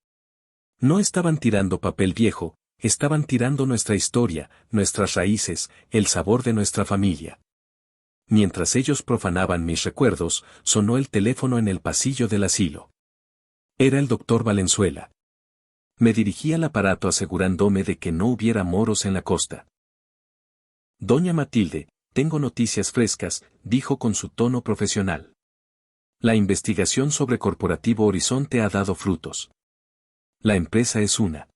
No estaban tirando papel viejo, estaban tirando nuestra historia, nuestras raíces, el sabor de nuestra familia. Mientras ellos profanaban mis recuerdos, sonó el teléfono en el pasillo del asilo. Era el doctor Valenzuela. Me dirigí al aparato asegurándome de que no hubiera moros en la costa. Doña Matilde, tengo noticias frescas, dijo con su tono profesional. La investigación sobre Corporativo Horizonte ha dado frutos. La empresa es una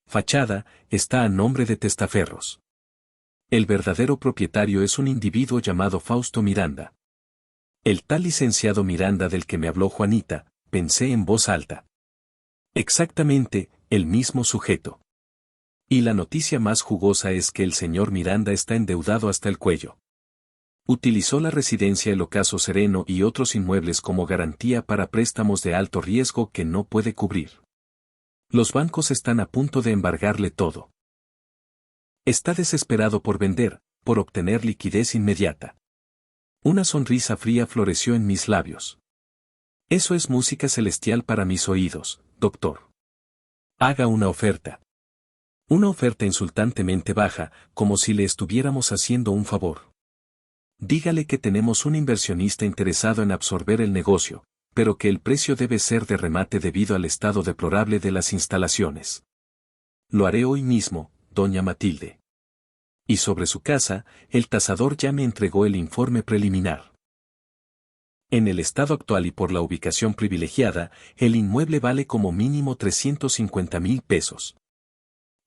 fachada, está a nombre de testaferros. El verdadero propietario es un individuo llamado Fausto Miranda. El tal licenciado Miranda del que me habló Juanita, pensé en voz alta. Exactamente, el mismo sujeto. Y la noticia más jugosa es que el señor Miranda está endeudado hasta el cuello. Utilizó la residencia El Ocaso Sereno y otros inmuebles como garantía para préstamos de alto riesgo que no puede cubrir. Los bancos están a punto de embargarle todo. Está desesperado por vender, por obtener liquidez inmediata. Una sonrisa fría floreció en mis labios. Eso es música celestial para mis oídos, doctor. Haga una oferta. Una oferta insultantemente baja, como si le estuviéramos haciendo un favor. Dígale que tenemos un inversionista interesado en absorber el negocio, pero que el precio debe ser de remate debido al estado deplorable de las instalaciones. Lo haré hoy mismo, doña Matilde. Y sobre su casa, el tasador ya me entregó el informe preliminar. En el estado actual y por la ubicación privilegiada, el inmueble vale como mínimo 350,000 pesos.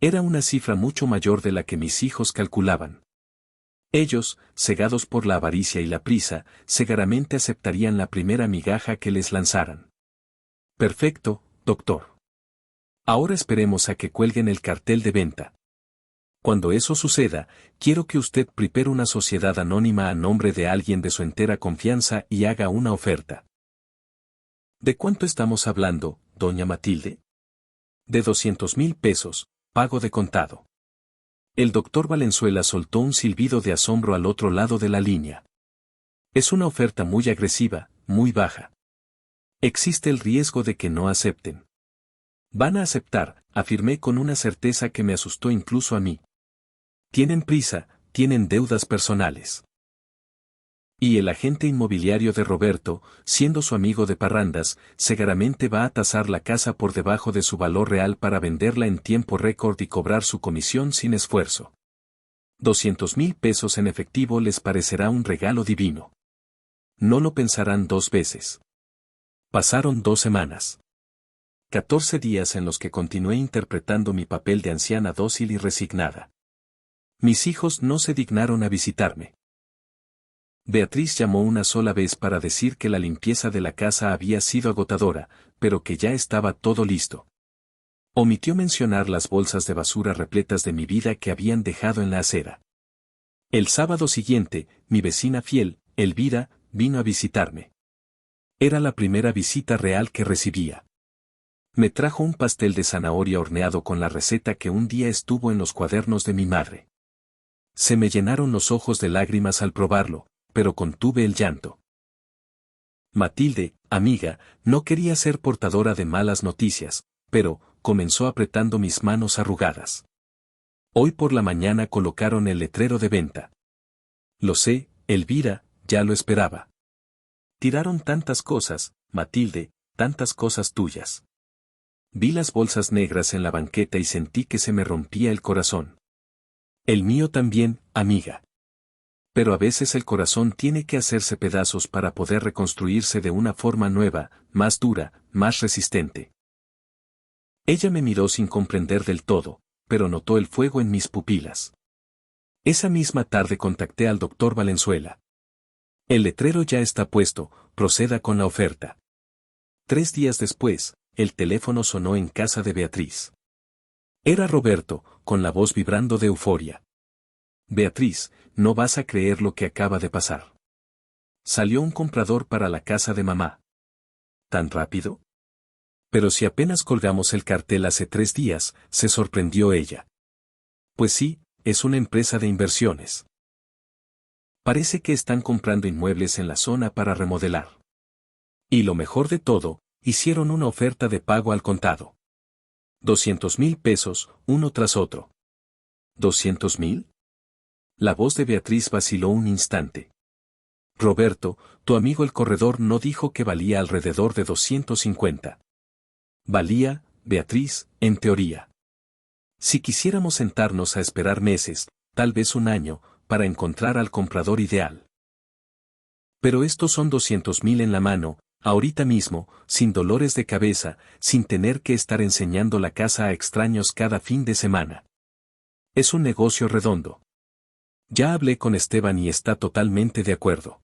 Era una cifra mucho mayor de la que mis hijos calculaban. Ellos, cegados por la avaricia y la prisa, cegaramente aceptarían la primera migaja que les lanzaran. Perfecto, doctor. Ahora esperemos a que cuelguen el cartel de venta. Cuando eso suceda, quiero que usted prepare una sociedad anónima a nombre de alguien de su entera confianza y haga una oferta. ¿De cuánto estamos hablando, doña Matilde? De 200,000 pesos, pago de contado. El doctor Valenzuela soltó un silbido de asombro al otro lado de la línea. Es una oferta muy agresiva, muy baja. Existe el riesgo de que no acepten. Van a aceptar, afirmé con una certeza que me asustó incluso a mí. Tienen prisa, tienen deudas personales. Y el agente inmobiliario de Roberto, siendo su amigo de parrandas, seguramente va a tasar la casa por debajo de su valor real para venderla en tiempo récord y cobrar su comisión sin esfuerzo. 200,000 pesos en efectivo les parecerá un regalo divino. No lo pensarán dos veces. Pasaron 2 semanas. 14 días en los que continué interpretando mi papel de anciana dócil y resignada. Mis hijos no se dignaron a visitarme. Beatriz llamó una sola vez para decir que la limpieza de la casa había sido agotadora, pero que ya estaba todo listo. Omitió mencionar las bolsas de basura repletas de mi vida que habían dejado en la acera. El sábado siguiente, mi vecina fiel, Elvira, vino a visitarme. Era la primera visita real que recibía. Me trajo un pastel de zanahoria horneado con la receta que un día estuvo en los cuadernos de mi madre. Se me llenaron los ojos de lágrimas al probarlo, pero contuve el llanto. Matilde, amiga, no quería ser portadora de malas noticias, pero, comenzó apretando mis manos arrugadas. Hoy por la mañana colocaron el letrero de venta. Lo sé, Elvira, ya lo esperaba. Tiraron tantas cosas, Matilde, tantas cosas tuyas. Vi las bolsas negras en la banqueta y sentí que se me rompía el corazón. El mío también, amiga. Pero a veces el corazón tiene que hacerse pedazos para poder reconstruirse de una forma nueva, más dura, más resistente. Ella me miró sin comprender del todo, pero notó el fuego en mis pupilas. Esa misma tarde contacté al doctor Valenzuela. El letrero ya está puesto, proceda con la oferta. 3 días después, el teléfono sonó en casa de Beatriz. Era Roberto, con la voz vibrando de euforia. Beatriz, no vas a creer lo que acaba de pasar. Salió un comprador para la casa de mamá. ¿Tan rápido? Pero si apenas colgamos el cartel hace 3 días, se sorprendió ella. Pues sí, es una empresa de inversiones. Parece que están comprando inmuebles en la zona para remodelar. Y lo mejor de todo, hicieron una oferta de pago al contado. 200,000 pesos, uno tras otro. ¿200,000? La voz de Beatriz vaciló un instante. Roberto, tu amigo el corredor no dijo que valía alrededor de 250. Valía, Beatriz, en teoría. Si quisiéramos sentarnos a esperar meses, tal vez un año, para encontrar al comprador ideal. Pero estos son 200,000 en la mano, ahorita mismo, sin dolores de cabeza, sin tener que estar enseñando la casa a extraños cada fin de semana. Es un negocio redondo. Ya hablé con Esteban y está totalmente de acuerdo.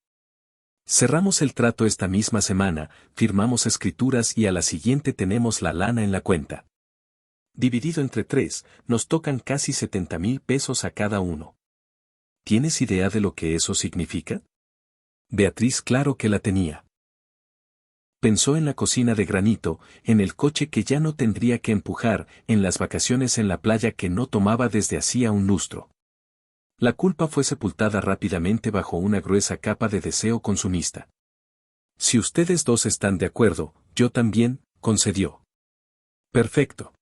Cerramos el trato esta misma semana, firmamos escrituras y a la siguiente tenemos la lana en la cuenta. Dividido entre 3, nos tocan casi 70,000 pesos a cada uno. ¿Tienes idea de lo que eso significa? Beatriz claro que la tenía. Pensó en la cocina de granito, en el coche que ya no tendría que empujar, en las vacaciones en la playa que no tomaba desde hacía un lustro. La culpa fue sepultada rápidamente bajo una gruesa capa de deseo consumista. Si ustedes dos están de acuerdo, yo también, concedió. Perfecto.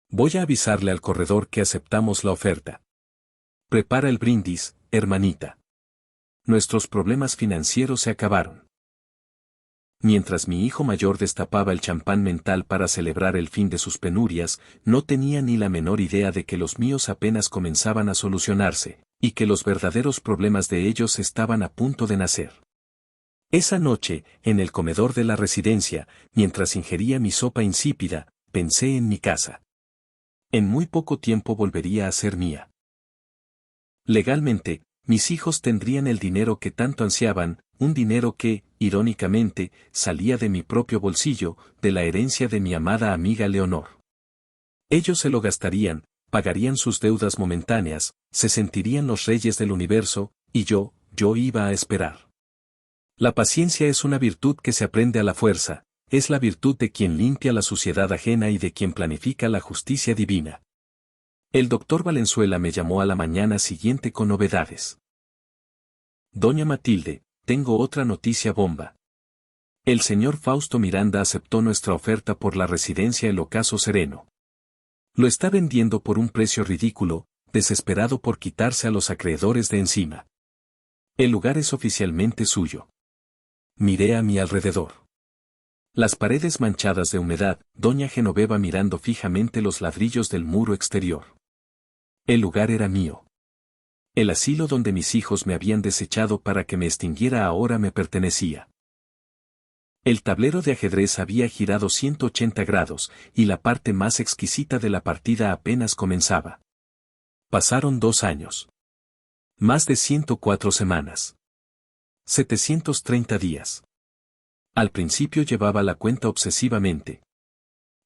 Voy a avisarle al corredor que aceptamos la oferta. Prepara el brindis, hermanita. Nuestros problemas financieros se acabaron. Mientras mi hijo mayor destapaba el champán mental para celebrar el fin de sus penurias, no tenía ni la menor idea de que los míos apenas comenzaban a solucionarse, y que los verdaderos problemas de ellos estaban a punto de nacer. Esa noche, en el comedor de la residencia, mientras ingería mi sopa insípida, pensé en mi casa. En muy poco tiempo volvería a ser mía. Legalmente, mis hijos tendrían el dinero que tanto ansiaban, un dinero que, irónicamente, salía de mi propio bolsillo, de la herencia de mi amada amiga Leonor. Ellos se lo gastarían, pagarían sus deudas momentáneas, se sentirían los reyes del universo, y yo iba a esperar. La paciencia es una virtud que se aprende a la fuerza, es la virtud de quien limpia la suciedad ajena y de quien planifica la justicia divina. El doctor Valenzuela me llamó a la mañana siguiente con novedades. Doña Matilde, tengo otra noticia bomba. El señor Fausto Miranda aceptó nuestra oferta por la residencia El Ocaso Sereno. Lo está vendiendo por un precio ridículo, desesperado por quitarse a los acreedores de encima. El lugar es oficialmente suyo. Miré a mi alrededor. Las paredes manchadas de humedad, doña Genoveva mirando fijamente los ladrillos del muro exterior. El lugar era mío. El asilo donde mis hijos me habían desechado para que me extinguiera ahora me pertenecía. El tablero de ajedrez había girado 180 grados, y la parte más exquisita de la partida apenas comenzaba. Pasaron 2 años. Más de 104 semanas. 730 días. Al principio llevaba la cuenta obsesivamente.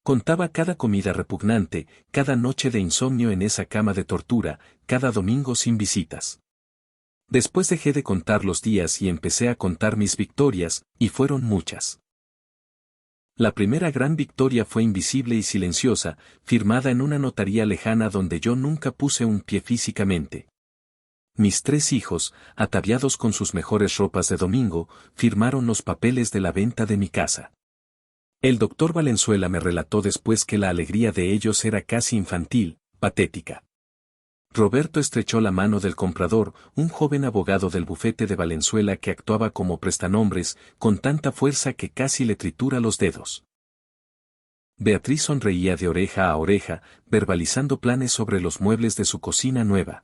Contaba cada comida repugnante, cada noche de insomnio en esa cama de tortura, cada domingo sin visitas. Después dejé de contar los días y empecé a contar mis victorias, y fueron muchas. La primera gran victoria fue invisible y silenciosa, firmada en una notaría lejana donde yo nunca puse un pie físicamente. Mis 3 hijos, ataviados con sus mejores ropas de domingo, firmaron los papeles de la venta de mi casa. El doctor Valenzuela me relató después que la alegría de ellos era casi infantil, patética. Roberto estrechó la mano del comprador, un joven abogado del bufete de Valenzuela que actuaba como prestanombres, con tanta fuerza que casi le tritura los dedos. Beatriz sonreía de oreja a oreja, verbalizando planes sobre los muebles de su cocina nueva.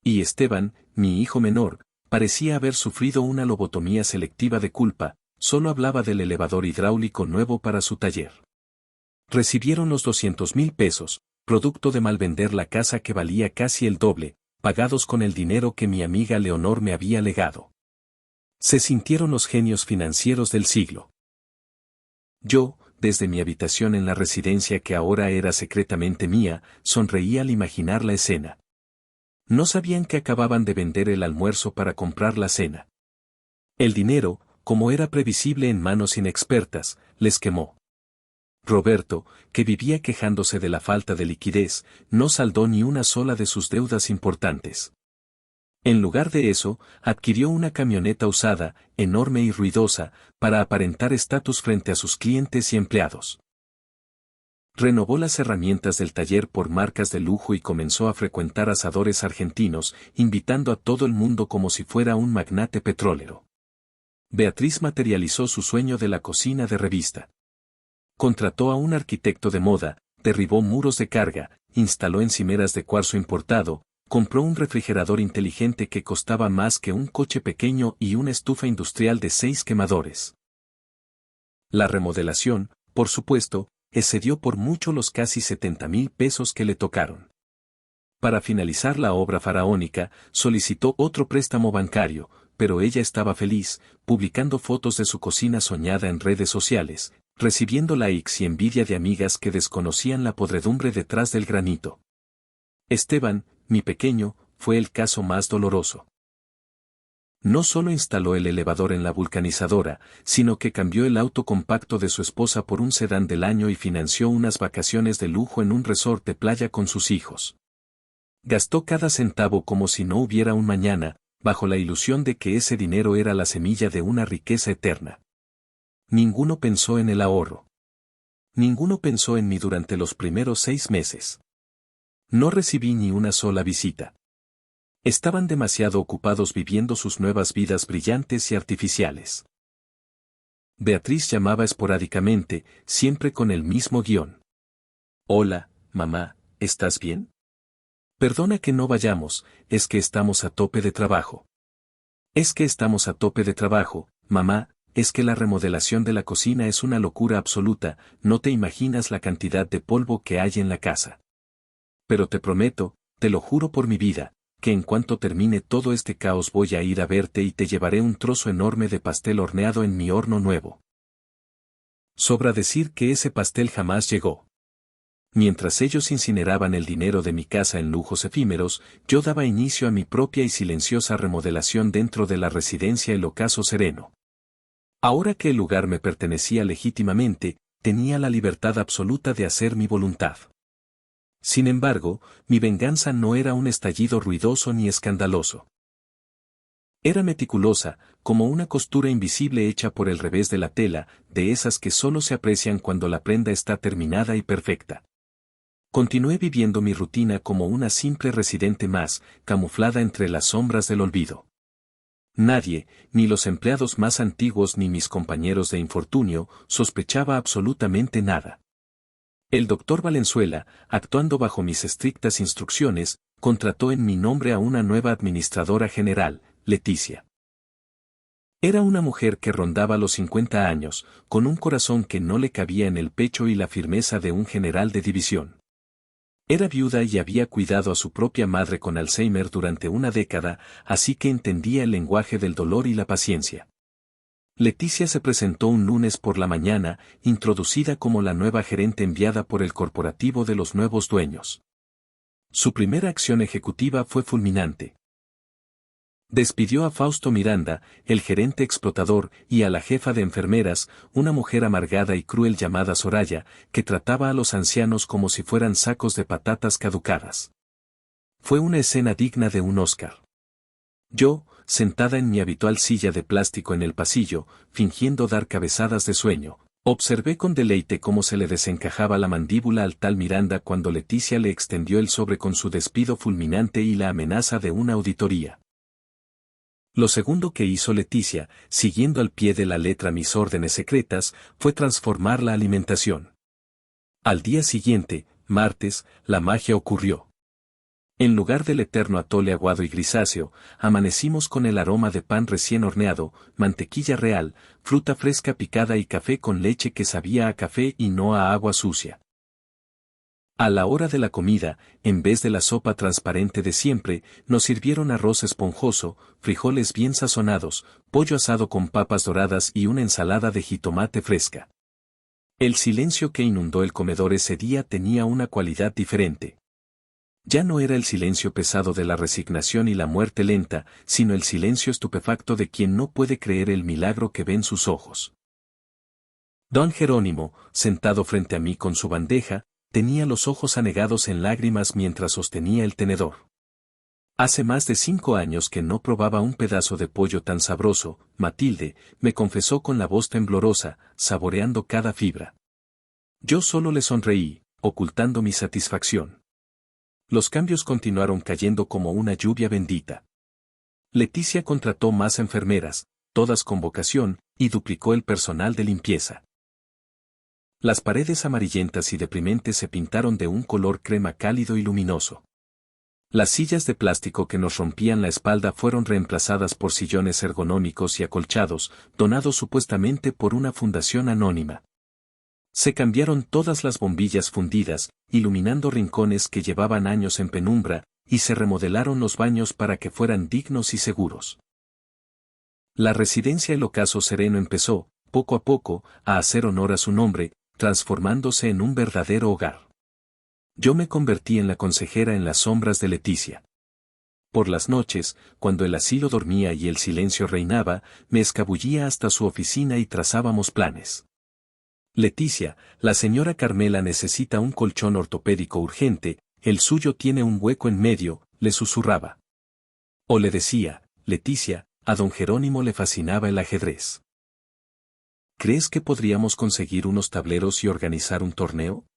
Y Esteban, mi hijo menor, parecía haber sufrido una lobotomía selectiva de culpa, solo hablaba del elevador hidráulico nuevo para su taller. Recibieron los 200,000 pesos, producto de malvender la casa que valía casi el doble, pagados con el dinero que mi amiga Leonor me había legado. Se sintieron los genios financieros del siglo. Yo desde mi habitación en la residencia que ahora era secretamente mía, sonreí al imaginar la escena. No sabían que acababan de vender el almuerzo para comprar la cena. El dinero, como era previsible en manos inexpertas, les quemó. Roberto, que vivía quejándose de la falta de liquidez, no saldó ni una sola de sus deudas importantes. En lugar de eso, adquirió una camioneta usada, enorme y ruidosa, para aparentar estatus frente a sus clientes y empleados. Renovó las herramientas del taller por marcas de lujo y comenzó a frecuentar asadores argentinos, invitando a todo el mundo como si fuera un magnate petrolero. Beatriz materializó su sueño de la cocina de revista. Contrató a un arquitecto de moda, derribó muros de carga, instaló encimeras de cuarzo importado, compró un refrigerador inteligente que costaba más que un coche pequeño y una estufa industrial de 6 quemadores. La remodelación, por supuesto, excedió por mucho los casi 70,000 pesos que le tocaron. Para finalizar la obra faraónica, solicitó otro préstamo bancario, pero ella estaba feliz, publicando fotos de su cocina soñada en redes sociales, recibiendo likes y envidia de amigas que desconocían la podredumbre detrás del granito. Esteban, mi pequeño, fue el caso más doloroso. No solo instaló el elevador en la vulcanizadora, sino que cambió el auto compacto de su esposa por un sedán del año y financió unas vacaciones de lujo en un resort de playa con sus hijos. Gastó cada centavo como si no hubiera un mañana, bajo la ilusión de que ese dinero era la semilla de una riqueza eterna. Ninguno pensó en el ahorro. Ninguno pensó en mí durante los primeros 6 meses. No recibí ni una sola visita. Estaban demasiado ocupados viviendo sus nuevas vidas brillantes y artificiales. Beatriz llamaba esporádicamente, siempre con el mismo guión. Hola, mamá, ¿estás bien? Perdona que no vayamos, es que estamos a tope de trabajo. Es que estamos a tope de trabajo, mamá, es que la remodelación de la cocina es una locura absoluta, no te imaginas la cantidad de polvo que hay en la casa. Pero te prometo, te lo juro por mi vida, que en cuanto termine todo este caos voy a ir a verte y te llevaré un trozo enorme de pastel horneado en mi horno nuevo. Sobra decir que ese pastel jamás llegó. Mientras ellos incineraban el dinero de mi casa en lujos efímeros, yo daba inicio a mi propia y silenciosa remodelación dentro de la residencia El Ocaso Sereno. Ahora que el lugar me pertenecía legítimamente, tenía la libertad absoluta de hacer mi voluntad. Sin embargo, mi venganza no era un estallido ruidoso ni escandaloso. Era meticulosa, como una costura invisible hecha por el revés de la tela, de esas que solo se aprecian cuando la prenda está terminada y perfecta. Continué viviendo mi rutina como una simple residente más, camuflada entre las sombras del olvido. Nadie, ni los empleados más antiguos ni mis compañeros de infortunio, sospechaba absolutamente nada. El doctor Valenzuela, actuando bajo mis estrictas instrucciones, contrató en mi nombre a una nueva administradora general, Leticia. Era una mujer que rondaba los 50 años, con un corazón que no le cabía en el pecho y la firmeza de un general de división. Era viuda y había cuidado a su propia madre con Alzheimer durante una década, así que entendía el lenguaje del dolor y la paciencia. Leticia se presentó un lunes por la mañana, introducida como la nueva gerente enviada por el corporativo de los nuevos dueños. Su primera acción ejecutiva fue fulminante. Despidió a Fausto Miranda, el gerente explotador, y a la jefa de enfermeras, una mujer amargada y cruel llamada Soraya, que trataba a los ancianos como si fueran sacos de patatas caducadas. Fue una escena digna de un Oscar. Yo, sentada en mi habitual silla de plástico en el pasillo, fingiendo dar cabezadas de sueño, observé con deleite cómo se le desencajaba la mandíbula al tal Miranda cuando Leticia le extendió el sobre con su despido fulminante y la amenaza de una auditoría. Lo segundo que hizo Leticia, siguiendo al pie de la letra mis órdenes secretas, fue transformar la alimentación. Al día siguiente, martes, la magia ocurrió. En lugar del eterno atole aguado y grisáceo, amanecimos con el aroma de pan recién horneado, mantequilla real, fruta fresca picada y café con leche que sabía a café y no a agua sucia. A la hora de la comida, en vez de la sopa transparente de siempre, nos sirvieron arroz esponjoso, frijoles bien sazonados, pollo asado con papas doradas y una ensalada de jitomate fresca. El silencio que inundó el comedor ese día tenía una cualidad diferente. Ya no era el silencio pesado de la resignación y la muerte lenta, sino el silencio estupefacto de quien no puede creer el milagro que ve en sus ojos. Don Jerónimo, sentado frente a mí con su bandeja, tenía los ojos anegados en lágrimas mientras sostenía el tenedor. Hace más de 5 años que no probaba un pedazo de pollo tan sabroso, Matilde, me confesó con la voz temblorosa, saboreando cada fibra. Yo solo le sonreí, ocultando mi satisfacción. Los cambios continuaron cayendo como una lluvia bendita. Leticia contrató más enfermeras, todas con vocación, y duplicó el personal de limpieza. Las paredes amarillentas y deprimentes se pintaron de un color crema cálido y luminoso. Las sillas de plástico que nos rompían la espalda fueron reemplazadas por sillones ergonómicos y acolchados, donados supuestamente por una fundación anónima. Se cambiaron todas las bombillas fundidas, iluminando rincones que llevaban años en penumbra, y se remodelaron los baños para que fueran dignos y seguros. La residencia El Ocaso Sereno empezó, poco a poco, a hacer honor a su nombre, transformándose en un verdadero hogar. Yo me convertí en la consejera en las sombras de Leticia. Por las noches, cuando el asilo dormía y el silencio reinaba, me escabullía hasta su oficina y trazábamos planes. Leticia, la señora Carmela necesita un colchón ortopédico urgente, el suyo tiene un hueco en medio, le susurraba. O le decía, Leticia, a don Jerónimo le fascinaba el ajedrez. ¿Crees que podríamos conseguir unos tableros y organizar un torneo?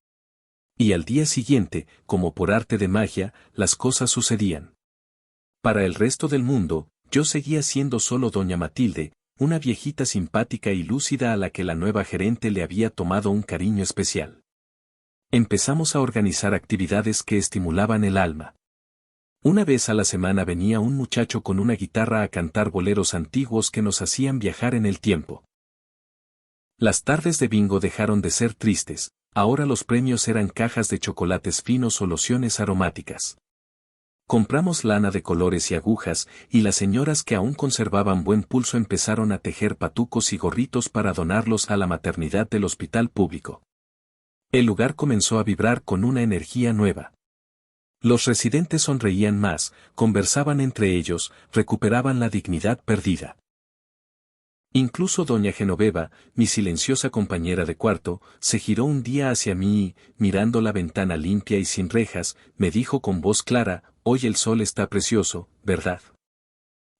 Y al día siguiente, como por arte de magia, las cosas sucedían. Para el resto del mundo, yo seguía siendo solo doña Matilde, una viejita simpática y lúcida a la que la nueva gerente le había tomado un cariño especial. Empezamos a organizar actividades que estimulaban el alma. Una vez a la semana venía un muchacho con una guitarra a cantar boleros antiguos que nos hacían viajar en el tiempo. Las tardes de bingo dejaron de ser tristes, ahora los premios eran cajas de chocolates finos o lociones aromáticas. Compramos lana de colores y agujas, y las señoras que aún conservaban buen pulso empezaron a tejer patucos y gorritos para donarlos a la maternidad del hospital público. El lugar comenzó a vibrar con una energía nueva. Los residentes sonreían más, conversaban entre ellos, recuperaban la dignidad perdida. Incluso doña Genoveva, mi silenciosa compañera de cuarto, se giró un día hacia mí y, mirando la ventana limpia y sin rejas, me dijo con voz clara, «Hoy el sol está precioso, ¿verdad?».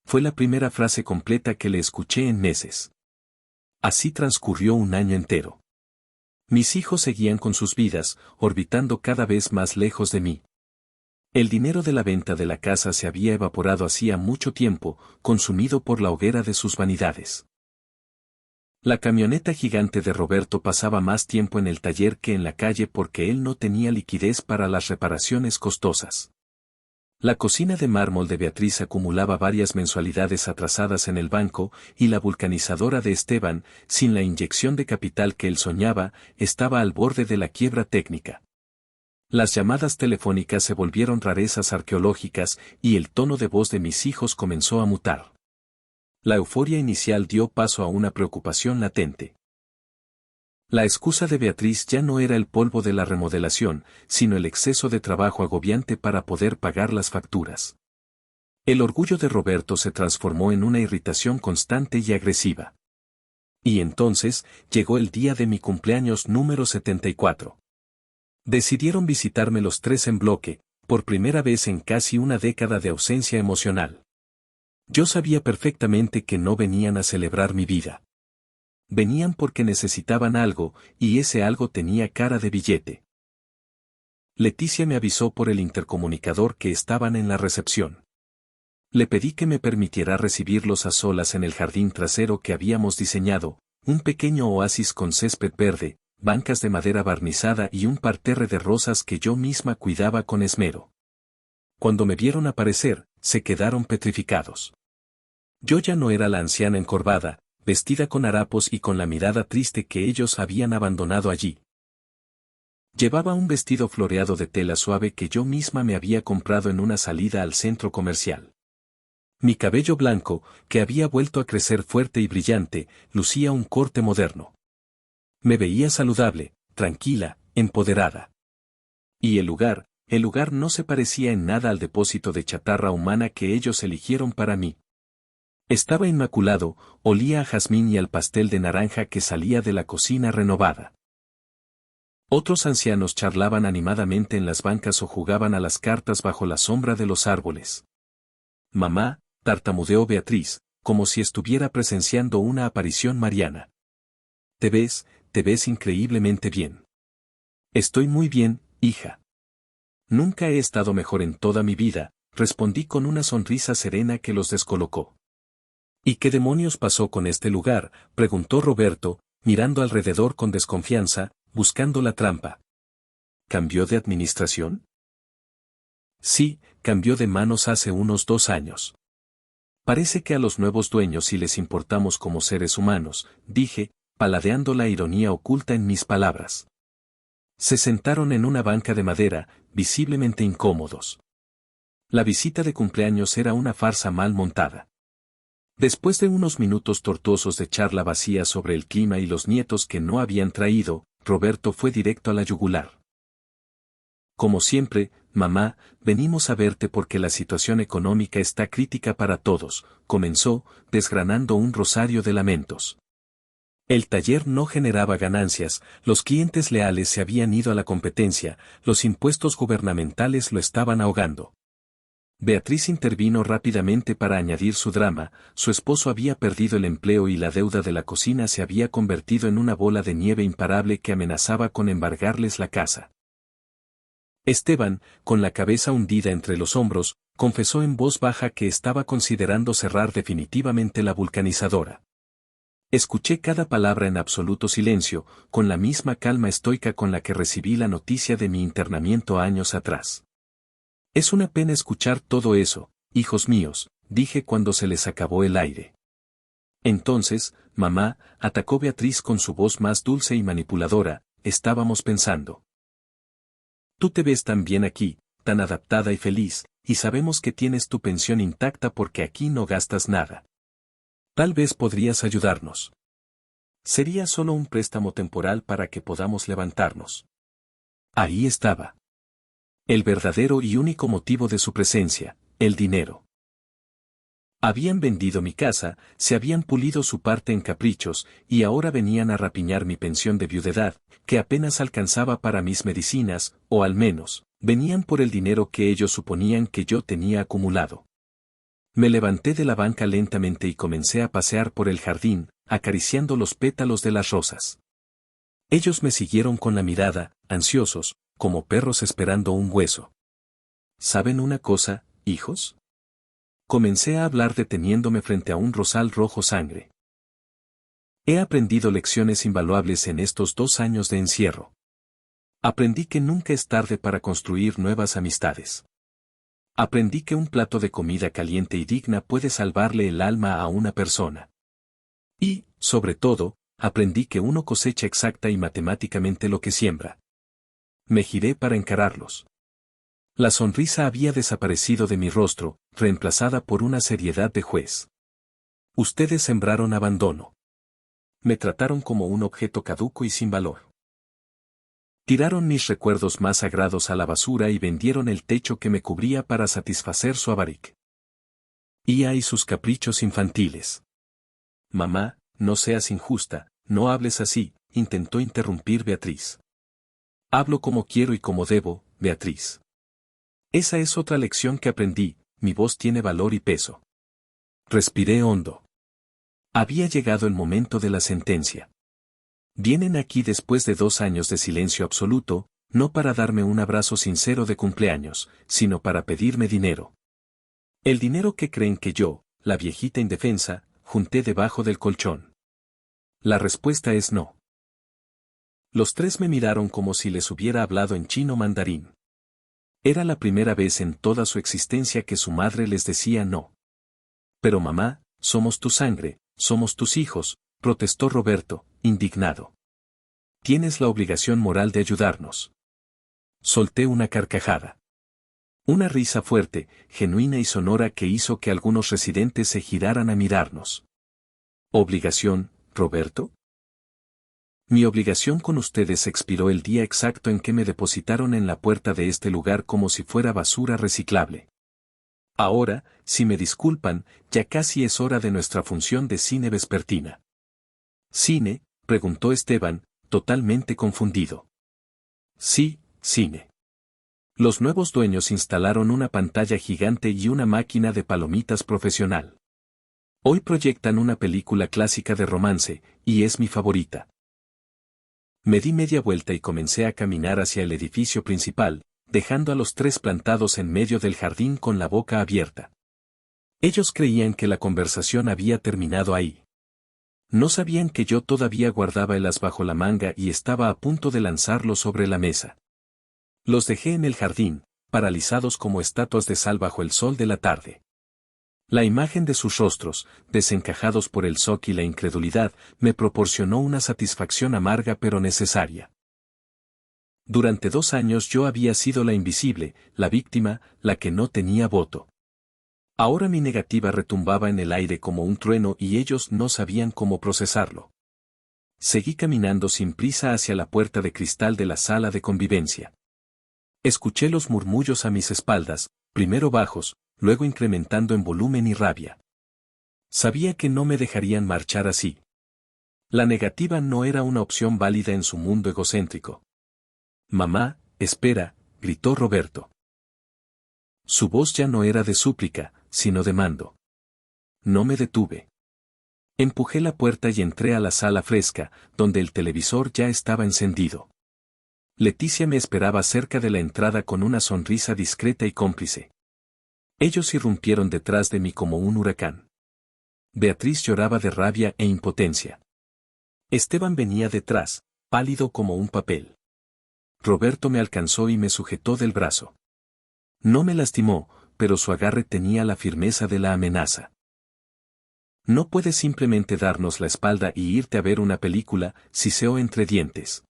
Fue la primera frase completa que le escuché en meses. Así transcurrió un año entero. Mis hijos seguían con sus vidas, orbitando cada vez más lejos de mí. El dinero de la venta de la casa se había evaporado hacía mucho tiempo, consumido por la hoguera de sus vanidades. La camioneta gigante de Roberto pasaba más tiempo en el taller que en la calle porque él no tenía liquidez para las reparaciones costosas. La cocina de mármol de Beatriz acumulaba varias mensualidades atrasadas en el banco, y la vulcanizadora de Esteban, sin la inyección de capital que él soñaba, estaba al borde de la quiebra técnica. Las llamadas telefónicas se volvieron rarezas arqueológicas, y el tono de voz de mis hijos comenzó a mutar. La euforia inicial dio paso a una preocupación latente. La excusa de Beatriz ya no era el polvo de la remodelación, sino el exceso de trabajo agobiante para poder pagar las facturas. El orgullo de Roberto se transformó en una irritación constante y agresiva. Y entonces, llegó el día de mi cumpleaños número 74. Decidieron visitarme los tres en bloque, por primera vez en casi una década de ausencia emocional. Yo sabía perfectamente que no venían a celebrar mi vida. Venían porque necesitaban algo, y ese algo tenía cara de billete. Leticia me avisó por el intercomunicador que estaban en la recepción. Le pedí que me permitiera recibirlos a solas en el jardín trasero que habíamos diseñado, un pequeño oasis con césped verde, bancas de madera barnizada y un parterre de rosas que yo misma cuidaba con esmero. Cuando me vieron aparecer, se quedaron petrificados. Yo ya no era la anciana encorvada, vestida con harapos y con la mirada triste que ellos habían abandonado allí. Llevaba un vestido floreado de tela suave que yo misma me había comprado en una salida al centro comercial. Mi cabello blanco, que había vuelto a crecer fuerte y brillante, lucía un corte moderno. Me veía saludable, tranquila, empoderada. Y el lugar no se parecía en nada al depósito de chatarra humana que ellos eligieron para mí. Estaba inmaculado, olía a jazmín y al pastel de naranja que salía de la cocina renovada. Otros ancianos charlaban animadamente en las bancas o jugaban a las cartas bajo la sombra de los árboles. Mamá, tartamudeó Beatriz, como si estuviera presenciando una aparición mariana. Te ves increíblemente bien. Estoy muy bien, hija. Nunca he estado mejor en toda mi vida, respondí con una sonrisa serena que los descolocó. ¿Y qué demonios pasó con este lugar?, preguntó Roberto, mirando alrededor con desconfianza, buscando la trampa. ¿Cambió de administración? Sí, cambió de manos hace unos 2 años. Parece que a los nuevos dueños sí les importamos como seres humanos, dije, paladeando la ironía oculta en mis palabras. Se sentaron en una banca de madera, visiblemente incómodos. La visita de cumpleaños era una farsa mal montada. Después de unos minutos tortuosos de charla vacía sobre el clima y los nietos que no habían traído, Roberto fue directo a la yugular. Como siempre, mamá, venimos a verte porque la situación económica está crítica para todos, comenzó, desgranando un rosario de lamentos. El taller no generaba ganancias, los clientes leales se habían ido a la competencia, los impuestos gubernamentales lo estaban ahogando. Beatriz intervino rápidamente para añadir su drama, su esposo había perdido el empleo y la deuda de la cocina se había convertido en una bola de nieve imparable que amenazaba con embargarles la casa. Esteban, con la cabeza hundida entre los hombros, confesó en voz baja que estaba considerando cerrar definitivamente la vulcanizadora. Escuché cada palabra en absoluto silencio, con la misma calma estoica con la que recibí la noticia de mi internamiento años atrás. Es una pena escuchar todo eso, hijos míos, dije cuando se les acabó el aire. Entonces, mamá, atacó Beatriz con su voz más dulce y manipuladora, estábamos pensando. Tú te ves tan bien aquí, tan adaptada y feliz, y sabemos que tienes tu pensión intacta porque aquí no gastas nada. Tal vez podrías ayudarnos. Sería solo un préstamo temporal para que podamos levantarnos. Ahí estaba. El verdadero y único motivo de su presencia, el dinero. Habían vendido mi casa, se habían pulido su parte en caprichos, y ahora venían a rapiñar mi pensión de viudedad, que apenas alcanzaba para mis medicinas, o al menos, venían por el dinero que ellos suponían que yo tenía acumulado. Me levanté de la banca lentamente y comencé a pasear por el jardín, acariciando los pétalos de las rosas. Ellos me siguieron con la mirada, ansiosos, como perros esperando un hueso. ¿Saben una cosa, hijos? Comencé a hablar deteniéndome frente a un rosal rojo sangre. He aprendido lecciones invaluables en estos 2 años de encierro. Aprendí que nunca es tarde para construir nuevas amistades. Aprendí que un plato de comida caliente y digna puede salvarle el alma a una persona. Y, sobre todo, aprendí que uno cosecha exacta y matemáticamente lo que siembra. Me giré para encararlos. La sonrisa había desaparecido de mi rostro, reemplazada por una seriedad de juez. Ustedes sembraron abandono. Me trataron como un objeto caduco y sin valor. Tiraron mis recuerdos más sagrados a la basura y vendieron el techo que me cubría para satisfacer su avaricia. Y sus caprichos infantiles. Mamá, no seas injusta, no hables así, intentó interrumpir Beatriz. Hablo como quiero y como debo, Beatriz. Esa es otra lección que aprendí, mi voz tiene valor y peso. Respiré hondo. Había llegado el momento de la sentencia. Vienen aquí después de 2 años de silencio absoluto, no para darme un abrazo sincero de cumpleaños, sino para pedirme dinero. El dinero que creen que yo, la viejita indefensa, junté debajo del colchón. La respuesta es no. Los 3 me miraron como si les hubiera hablado en chino mandarín. Era la primera vez en toda su existencia que su madre les decía no. Pero mamá, somos tu sangre, somos tus hijos, protestó Roberto, indignado. Tienes la obligación moral de ayudarnos. Solté una carcajada. Una risa fuerte, genuina y sonora que hizo que algunos residentes se giraran a mirarnos. ¿Obligación, Roberto? Mi obligación con ustedes expiró el día exacto en que me depositaron en la puerta de este lugar como si fuera basura reciclable. Ahora, si me disculpan, ya casi es hora de nuestra función de cine vespertina. ¿Cine?, preguntó Esteban, totalmente confundido. Sí, cine. Los nuevos dueños instalaron una pantalla gigante y una máquina de palomitas profesional. Hoy proyectan una película clásica de romance, y es mi favorita. Me di media vuelta y comencé a caminar hacia el edificio principal, dejando a los tres plantados en medio del jardín con la boca abierta. Ellos creían que la conversación había terminado ahí. No sabían que yo todavía guardaba el as bajo la manga y estaba a punto de lanzarlo sobre la mesa. Los dejé en el jardín, paralizados como estatuas de sal bajo el sol de la tarde. La imagen de sus rostros, desencajados por el shock y la incredulidad, me proporcionó una satisfacción amarga pero necesaria. Durante 2 años yo había sido la invisible, la víctima, la que no tenía voto. Ahora mi negativa retumbaba en el aire como un trueno y ellos no sabían cómo procesarlo. Seguí caminando sin prisa hacia la puerta de cristal de la sala de convivencia. Escuché los murmullos a mis espaldas, primero bajos, luego incrementando en volumen y rabia. Sabía que no me dejarían marchar así. La negativa no era una opción válida en su mundo egocéntrico. «Mamá, espera», gritó Roberto. Su voz ya no era de súplica, sino de mando. No me detuve. Empujé la puerta y entré a la sala fresca, donde el televisor ya estaba encendido. Leticia me esperaba cerca de la entrada con una sonrisa discreta y cómplice. Ellos irrumpieron detrás de mí como un huracán. Beatriz lloraba de rabia e impotencia. Esteban venía detrás, pálido como un papel. Roberto me alcanzó y me sujetó del brazo. No me lastimó, pero su agarre tenía la firmeza de la amenaza. No puedes simplemente darnos la espalda y irte a ver una película, siseó entre dientes.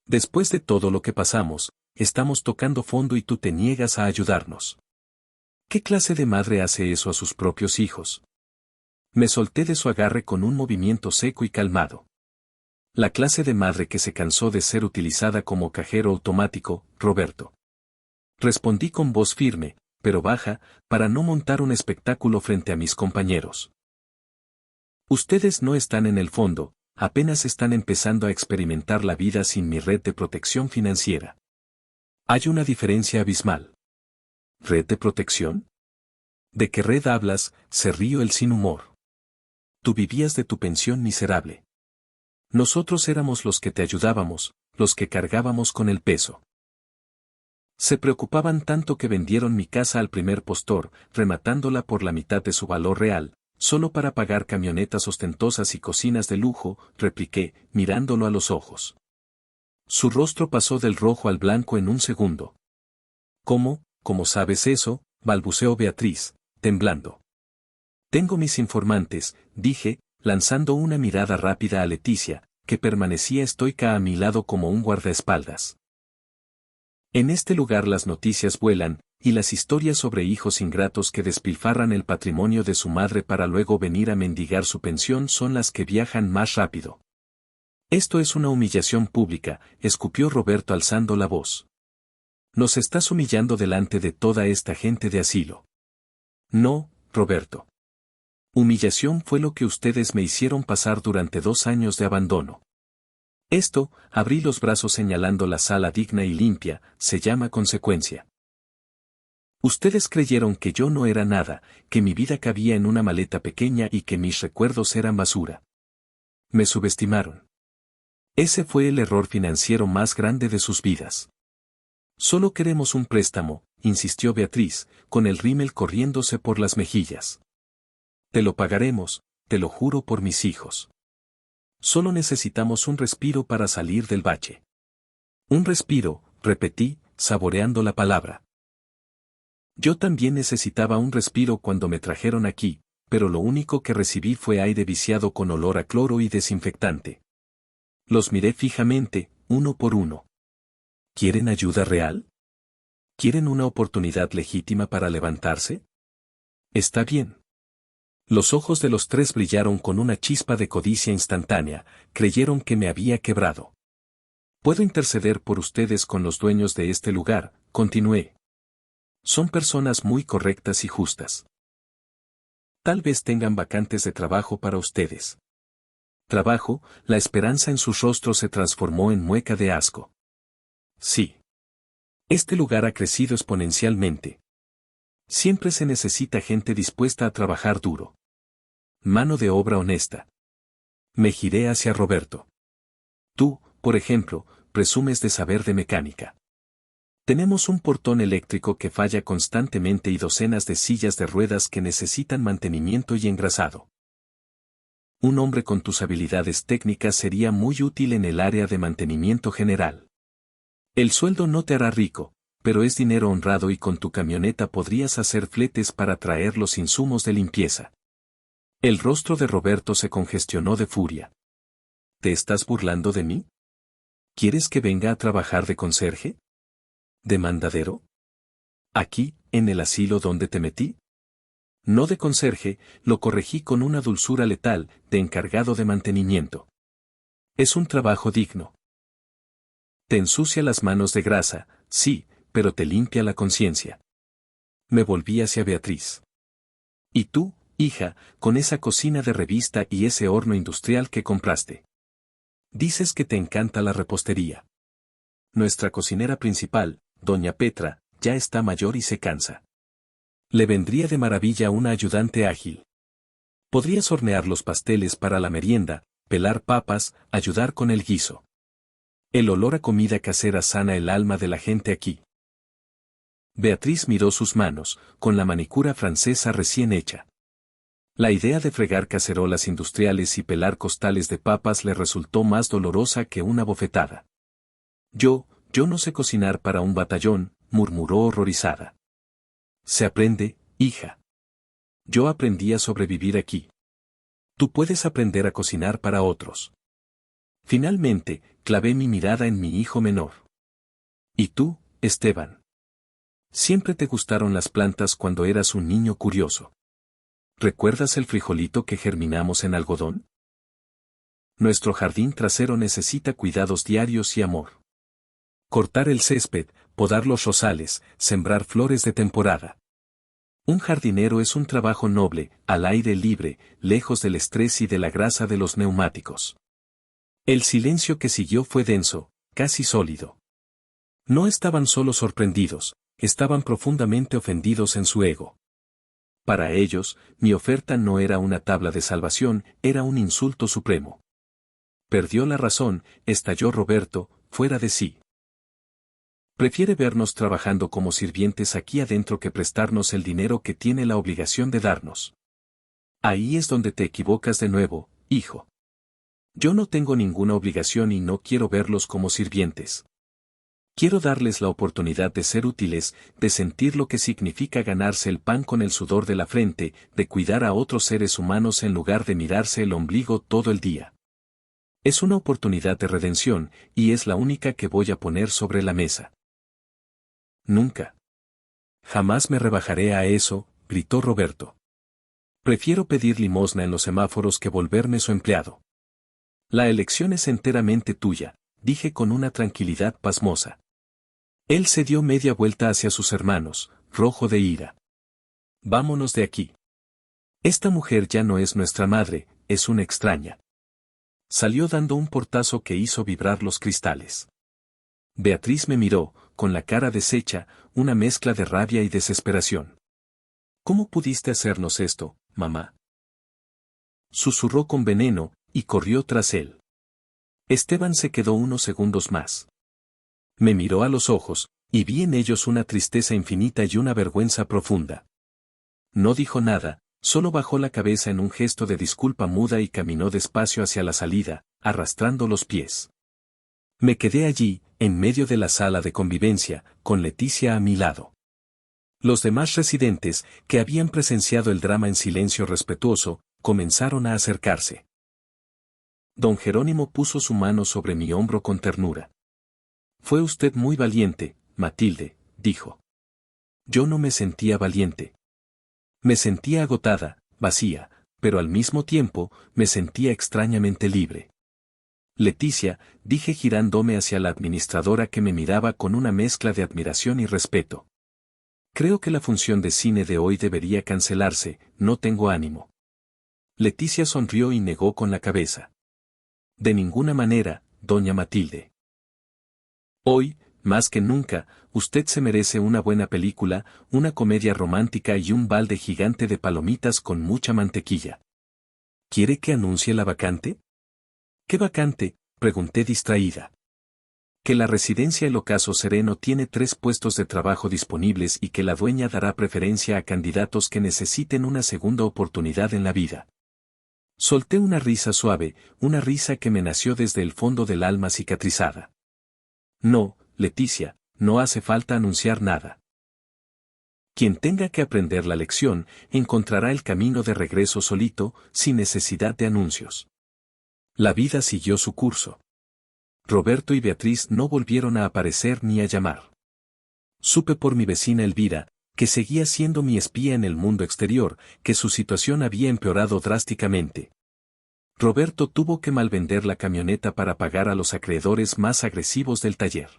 Después de todo lo que pasamos, estamos tocando fondo y tú te niegas a ayudarnos. ¿Qué clase de madre hace eso a sus propios hijos? Me solté de su agarre con un movimiento seco y calmado. La clase de madre que se cansó de ser utilizada como cajero automático, Roberto. Respondí con voz firme, pero baja, para no montar un espectáculo frente a mis compañeros. Ustedes no están en el fondo, apenas están empezando a experimentar la vida sin mi red de protección financiera. Hay una diferencia abismal. ¿Red de protección? ¿De qué red hablas?, se rió él sin humor. Tú vivías de tu pensión miserable. Nosotros éramos los que te ayudábamos, los que cargábamos con el peso. Se preocupaban tanto que vendieron mi casa al primer postor, rematándola por la mitad de su valor real, solo para pagar camionetas ostentosas y cocinas de lujo, repliqué, mirándolo a los ojos. Su rostro pasó del rojo al blanco en un segundo. ¿Cómo sabes eso?, balbuceó Beatriz, temblando. Tengo mis informantes, dije, lanzando una mirada rápida a Leticia, que permanecía estoica a mi lado como un guardaespaldas. En este lugar las noticias vuelan, y las historias sobre hijos ingratos que despilfarran el patrimonio de su madre para luego venir a mendigar su pensión son las que viajan más rápido. Esto es una humillación pública, escupió Roberto alzando la voz. Nos estás humillando delante de toda esta gente de asilo. No, Roberto. Humillación fue lo que ustedes me hicieron pasar durante 2 años de abandono. Esto, abrí los brazos señalando la sala digna y limpia, se llama consecuencia. Ustedes creyeron que yo no era nada, que mi vida cabía en una maleta pequeña y que mis recuerdos eran basura. Me subestimaron. Ese fue el error financiero más grande de sus vidas. Solo queremos un préstamo, insistió Beatriz, con el rímel corriéndose por las mejillas. Te lo pagaremos, te lo juro por mis hijos. Solo necesitamos un respiro para salir del bache. Un respiro, repetí, saboreando la palabra. Yo también necesitaba un respiro cuando me trajeron aquí, pero lo único que recibí fue aire viciado con olor a cloro y desinfectante. Los miré fijamente, uno por uno. ¿Quieren ayuda real? ¿Quieren una oportunidad legítima para levantarse? Está bien. Los ojos de los tres brillaron con una chispa de codicia instantánea, creyeron que me había quebrado. Puedo interceder por ustedes con los dueños de este lugar, continué. Son personas muy correctas y justas. Tal vez tengan vacantes de trabajo para ustedes. Trabajo, la esperanza en sus rostros se transformó en mueca de asco. Sí. Este lugar ha crecido exponencialmente. Siempre se necesita gente dispuesta a trabajar duro. Mano de obra honesta. Me giré hacia Roberto. Tú, por ejemplo, presumes de saber de mecánica. Tenemos un portón eléctrico que falla constantemente y docenas de sillas de ruedas que necesitan mantenimiento y engrasado. Un hombre con tus habilidades técnicas sería muy útil en el área de mantenimiento general. El sueldo no te hará rico, pero es dinero honrado y con tu camioneta podrías hacer fletes para traer los insumos de limpieza. El rostro de Roberto se congestionó de furia. ¿Te estás burlando de mí? ¿Quieres que venga a trabajar de conserje? ¿De mandadero? ¿Aquí, en el asilo donde te metí? No de conserje, lo corregí con una dulzura letal, de encargado de mantenimiento. Es un trabajo digno. Te ensucia las manos de grasa, sí, pero te limpia la conciencia. Me volví hacia Beatriz. ¿Y tú, hija, con esa cocina de revista y ese horno industrial que compraste? Dices que te encanta la repostería. Nuestra cocinera principal, doña Petra, ya está mayor y se cansa. Le vendría de maravilla una ayudante ágil. Podrías hornear los pasteles para la merienda, pelar papas, ayudar con el guiso. El olor a comida casera sana el alma de la gente aquí. Beatriz miró sus manos, con la manicura francesa recién hecha. La idea de fregar cacerolas industriales y pelar costales de papas le resultó más dolorosa que una bofetada. Yo no sé cocinar para un batallón, murmuró horrorizada. Se aprende, hija. Yo aprendí a sobrevivir aquí. Tú puedes aprender a cocinar para otros. Finalmente, clavé mi mirada en mi hijo menor. ¿Y tú, Esteban? Siempre te gustaron las plantas cuando eras un niño curioso. ¿Recuerdas el frijolito que germinamos en algodón? Nuestro jardín trasero necesita cuidados diarios y amor. Cortar el césped, podar los rosales, sembrar flores de temporada. Un jardinero es un trabajo noble, al aire libre, lejos del estrés y de la grasa de los neumáticos. El silencio que siguió fue denso, casi sólido. No estaban solo sorprendidos, estaban profundamente ofendidos en su ego. Para ellos, mi oferta no era una tabla de salvación, era un insulto supremo. Perdió la razón, estalló Roberto, fuera de sí. Prefiere vernos trabajando como sirvientes aquí adentro que prestarnos el dinero que tiene la obligación de darnos. Ahí es donde te equivocas de nuevo, hijo. Yo no tengo ninguna obligación y no quiero verlos como sirvientes. Quiero darles la oportunidad de ser útiles, de sentir lo que significa ganarse el pan con el sudor de la frente, de cuidar a otros seres humanos en lugar de mirarse el ombligo todo el día. Es una oportunidad de redención, y es la única que voy a poner sobre la mesa. Nunca. Jamás me rebajaré a eso, gritó Roberto. Prefiero pedir limosna en los semáforos que volverme su empleado. La elección es enteramente tuya, dije con una tranquilidad pasmosa. Él se dio media vuelta hacia sus hermanos, rojo de ira. Vámonos de aquí. Esta mujer ya no es nuestra madre, es una extraña. Salió dando un portazo que hizo vibrar los cristales. Beatriz me miró, con la cara deshecha, una mezcla de rabia y desesperación. ¿Cómo pudiste hacernos esto, mamá? Susurró con veneno, y corrió tras él. Esteban se quedó unos segundos más. Me miró a los ojos, y vi en ellos una tristeza infinita y una vergüenza profunda. No dijo nada, solo bajó la cabeza en un gesto de disculpa muda y caminó despacio hacia la salida, arrastrando los pies. Me quedé allí, en medio de la sala de convivencia, con Leticia a mi lado. Los demás residentes, que habían presenciado el drama en silencio respetuoso, comenzaron a acercarse. Don Jerónimo puso su mano sobre mi hombro con ternura. Fue usted muy valiente, Matilde, dijo. Yo no me sentía valiente. Me sentía agotada, vacía, pero al mismo tiempo, me sentía extrañamente libre. Leticia, dije girándome hacia la administradora que me miraba con una mezcla de admiración y respeto. Creo que la función de cine de hoy debería cancelarse, no tengo ánimo. Leticia sonrió y negó con la cabeza. De ninguna manera, doña Matilde. Hoy, más que nunca, usted se merece una buena película, una comedia romántica y un balde gigante de palomitas con mucha mantequilla. ¿Quiere que anuncie la vacante? ¿Qué vacante?, pregunté distraída. Que la residencia El Ocaso Sereno tiene 3 puestos de trabajo disponibles y que la dueña dará preferencia a candidatos que necesiten una segunda oportunidad en la vida. Solté una risa suave, una risa que me nació desde el fondo del alma cicatrizada. No, Leticia, no hace falta anunciar nada. Quien tenga que aprender la lección, encontrará el camino de regreso solito, sin necesidad de anuncios. La vida siguió su curso. Roberto y Beatriz no volvieron a aparecer ni a llamar. Supe por mi vecina Elvira, que seguía siendo mi espía en el mundo exterior, que su situación había empeorado drásticamente. Roberto tuvo que malvender la camioneta para pagar a los acreedores más agresivos del taller.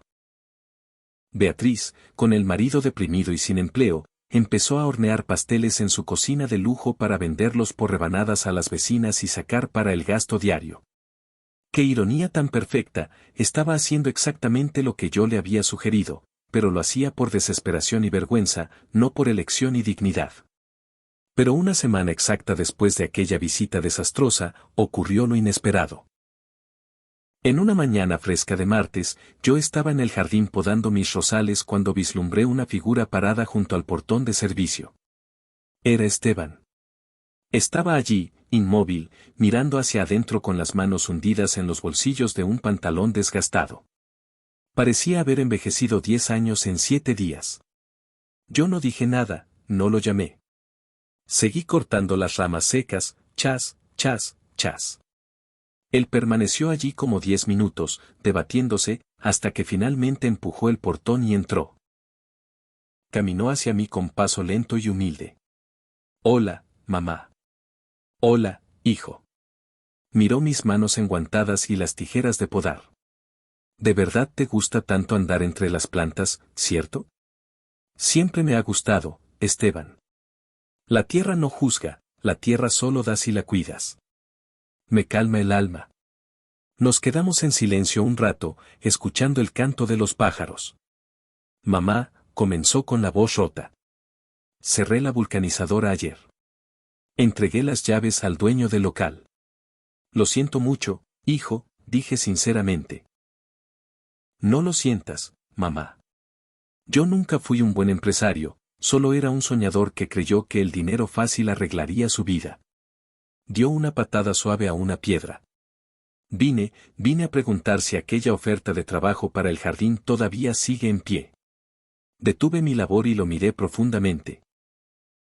Beatriz, con el marido deprimido y sin empleo, empezó a hornear pasteles en su cocina de lujo para venderlos por rebanadas a las vecinas y sacar para el gasto diario. ¡Qué ironía tan perfecta! Estaba haciendo exactamente lo que yo le había sugerido, pero lo hacía por desesperación y vergüenza, no por elección y dignidad. Pero una semana exacta después de aquella visita desastrosa, ocurrió lo inesperado. En una mañana fresca de martes, yo estaba en el jardín podando mis rosales cuando vislumbré una figura parada junto al portón de servicio. Era Esteban. Estaba allí, inmóvil, mirando hacia adentro con las manos hundidas en los bolsillos de un pantalón desgastado. Parecía haber envejecido 10 años en 7 días. Yo no dije nada, no lo llamé. Seguí cortando las ramas secas, chas, chas, chas. Él permaneció allí como 10 minutos, debatiéndose, hasta que finalmente empujó el portón y entró. Caminó hacia mí con paso lento y humilde. Hola, mamá. Hola, hijo. Miró mis manos enguantadas y las tijeras de podar. ¿De verdad te gusta tanto andar entre las plantas, cierto? Siempre me ha gustado, Esteban. La tierra no juzga, la tierra solo da si la cuidas. Me calma el alma. Nos quedamos en silencio un rato, escuchando el canto de los pájaros. Mamá, comenzó con la voz rota. Cerré la vulcanizadora ayer. Entregué las llaves al dueño del local. Lo siento mucho, hijo, dije sinceramente. No lo sientas, mamá. Yo nunca fui un buen empresario, solo era un soñador que creyó que el dinero fácil arreglaría su vida. Dio una patada suave a una piedra. Vine a preguntar si aquella oferta de trabajo para el jardín todavía sigue en pie. Detuve mi labor y lo miré profundamente.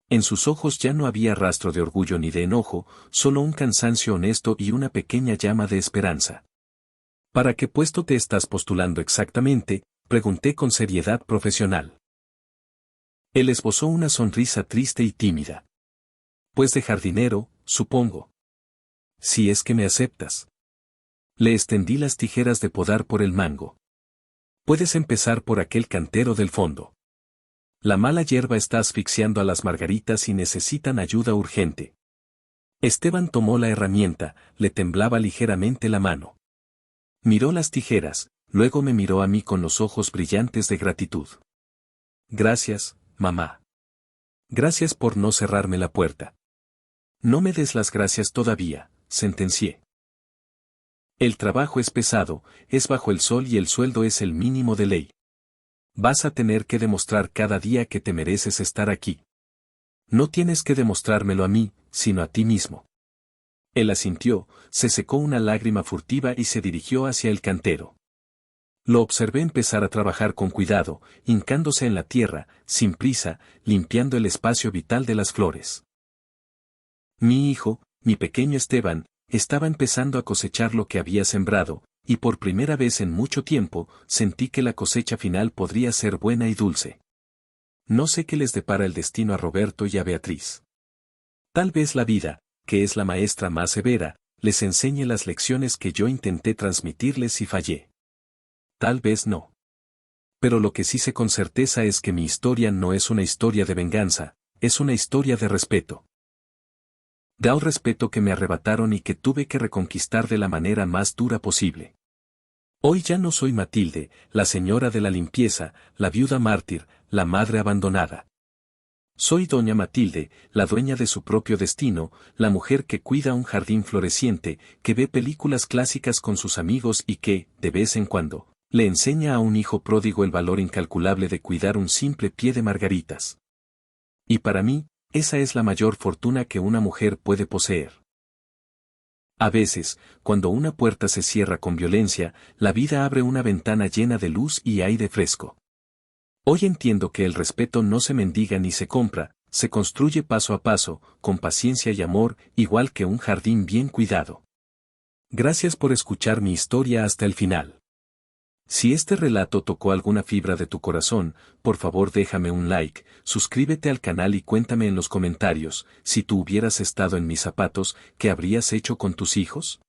En sus ojos ya no había rastro de orgullo ni de enojo, solo un cansancio honesto y una pequeña llama de esperanza. ¿Para qué puesto te estás postulando exactamente?, pregunté con seriedad profesional. Él esbozó una sonrisa triste y tímida. Pues de jardinero, supongo. Si es que me aceptas. Le extendí las tijeras de podar por el mango. Puedes empezar por aquel cantero del fondo. La mala hierba está asfixiando a las margaritas y necesitan ayuda urgente. Esteban tomó la herramienta, le temblaba ligeramente la mano. Miró las tijeras, luego me miró a mí con los ojos brillantes de gratitud. Gracias, mamá. Gracias por no cerrarme la puerta. No me des las gracias todavía, sentencié. El trabajo es pesado, es bajo el sol y el sueldo es el mínimo de ley. Vas a tener que demostrar cada día que te mereces estar aquí. No tienes que demostrármelo a mí, sino a ti mismo. Él asintió, se secó una lágrima furtiva y se dirigió hacia el cantero. Lo observé empezar a trabajar con cuidado, hincándose en la tierra, sin prisa, limpiando el espacio vital de las flores. Mi hijo, mi pequeño Esteban, estaba empezando a cosechar lo que había sembrado, y por primera vez en mucho tiempo, sentí que la cosecha final podría ser buena y dulce. No sé qué les depara el destino a Roberto y a Beatriz. Tal vez la vida, que es la maestra más severa, les enseñe las lecciones que yo intenté transmitirles y fallé. Tal vez no. Pero lo que sí sé con certeza es que mi historia no es una historia de venganza, es una historia de respeto. Del respeto que me arrebataron y que tuve que reconquistar de la manera más dura posible. Hoy ya no soy Matilde, la señora de la limpieza, la viuda mártir, la madre abandonada. Soy doña Matilde, la dueña de su propio destino, la mujer que cuida un jardín floreciente, que ve películas clásicas con sus amigos y que, de vez en cuando, le enseña a un hijo pródigo el valor incalculable de cuidar un simple pie de margaritas. Y para mí, esa es la mayor fortuna que una mujer puede poseer. A veces, cuando una puerta se cierra con violencia, la vida abre una ventana llena de luz y aire fresco. Hoy entiendo que el respeto no se mendiga ni se compra, se construye paso a paso, con paciencia y amor, igual que un jardín bien cuidado. Gracias por escuchar mi historia hasta el final. Si este relato tocó alguna fibra de tu corazón, por favor déjame un like, suscríbete al canal y cuéntame en los comentarios, si tú hubieras estado en mis zapatos, ¿qué habrías hecho con tus hijos?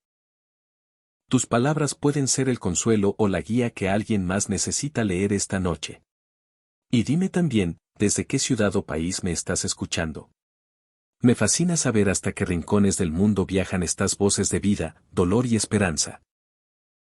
Tus palabras pueden ser el consuelo o la guía que alguien más necesita leer esta noche. Y dime también, ¿desde qué ciudad o país me estás escuchando? Me fascina saber hasta qué rincones del mundo viajan estas voces de vida, dolor y esperanza.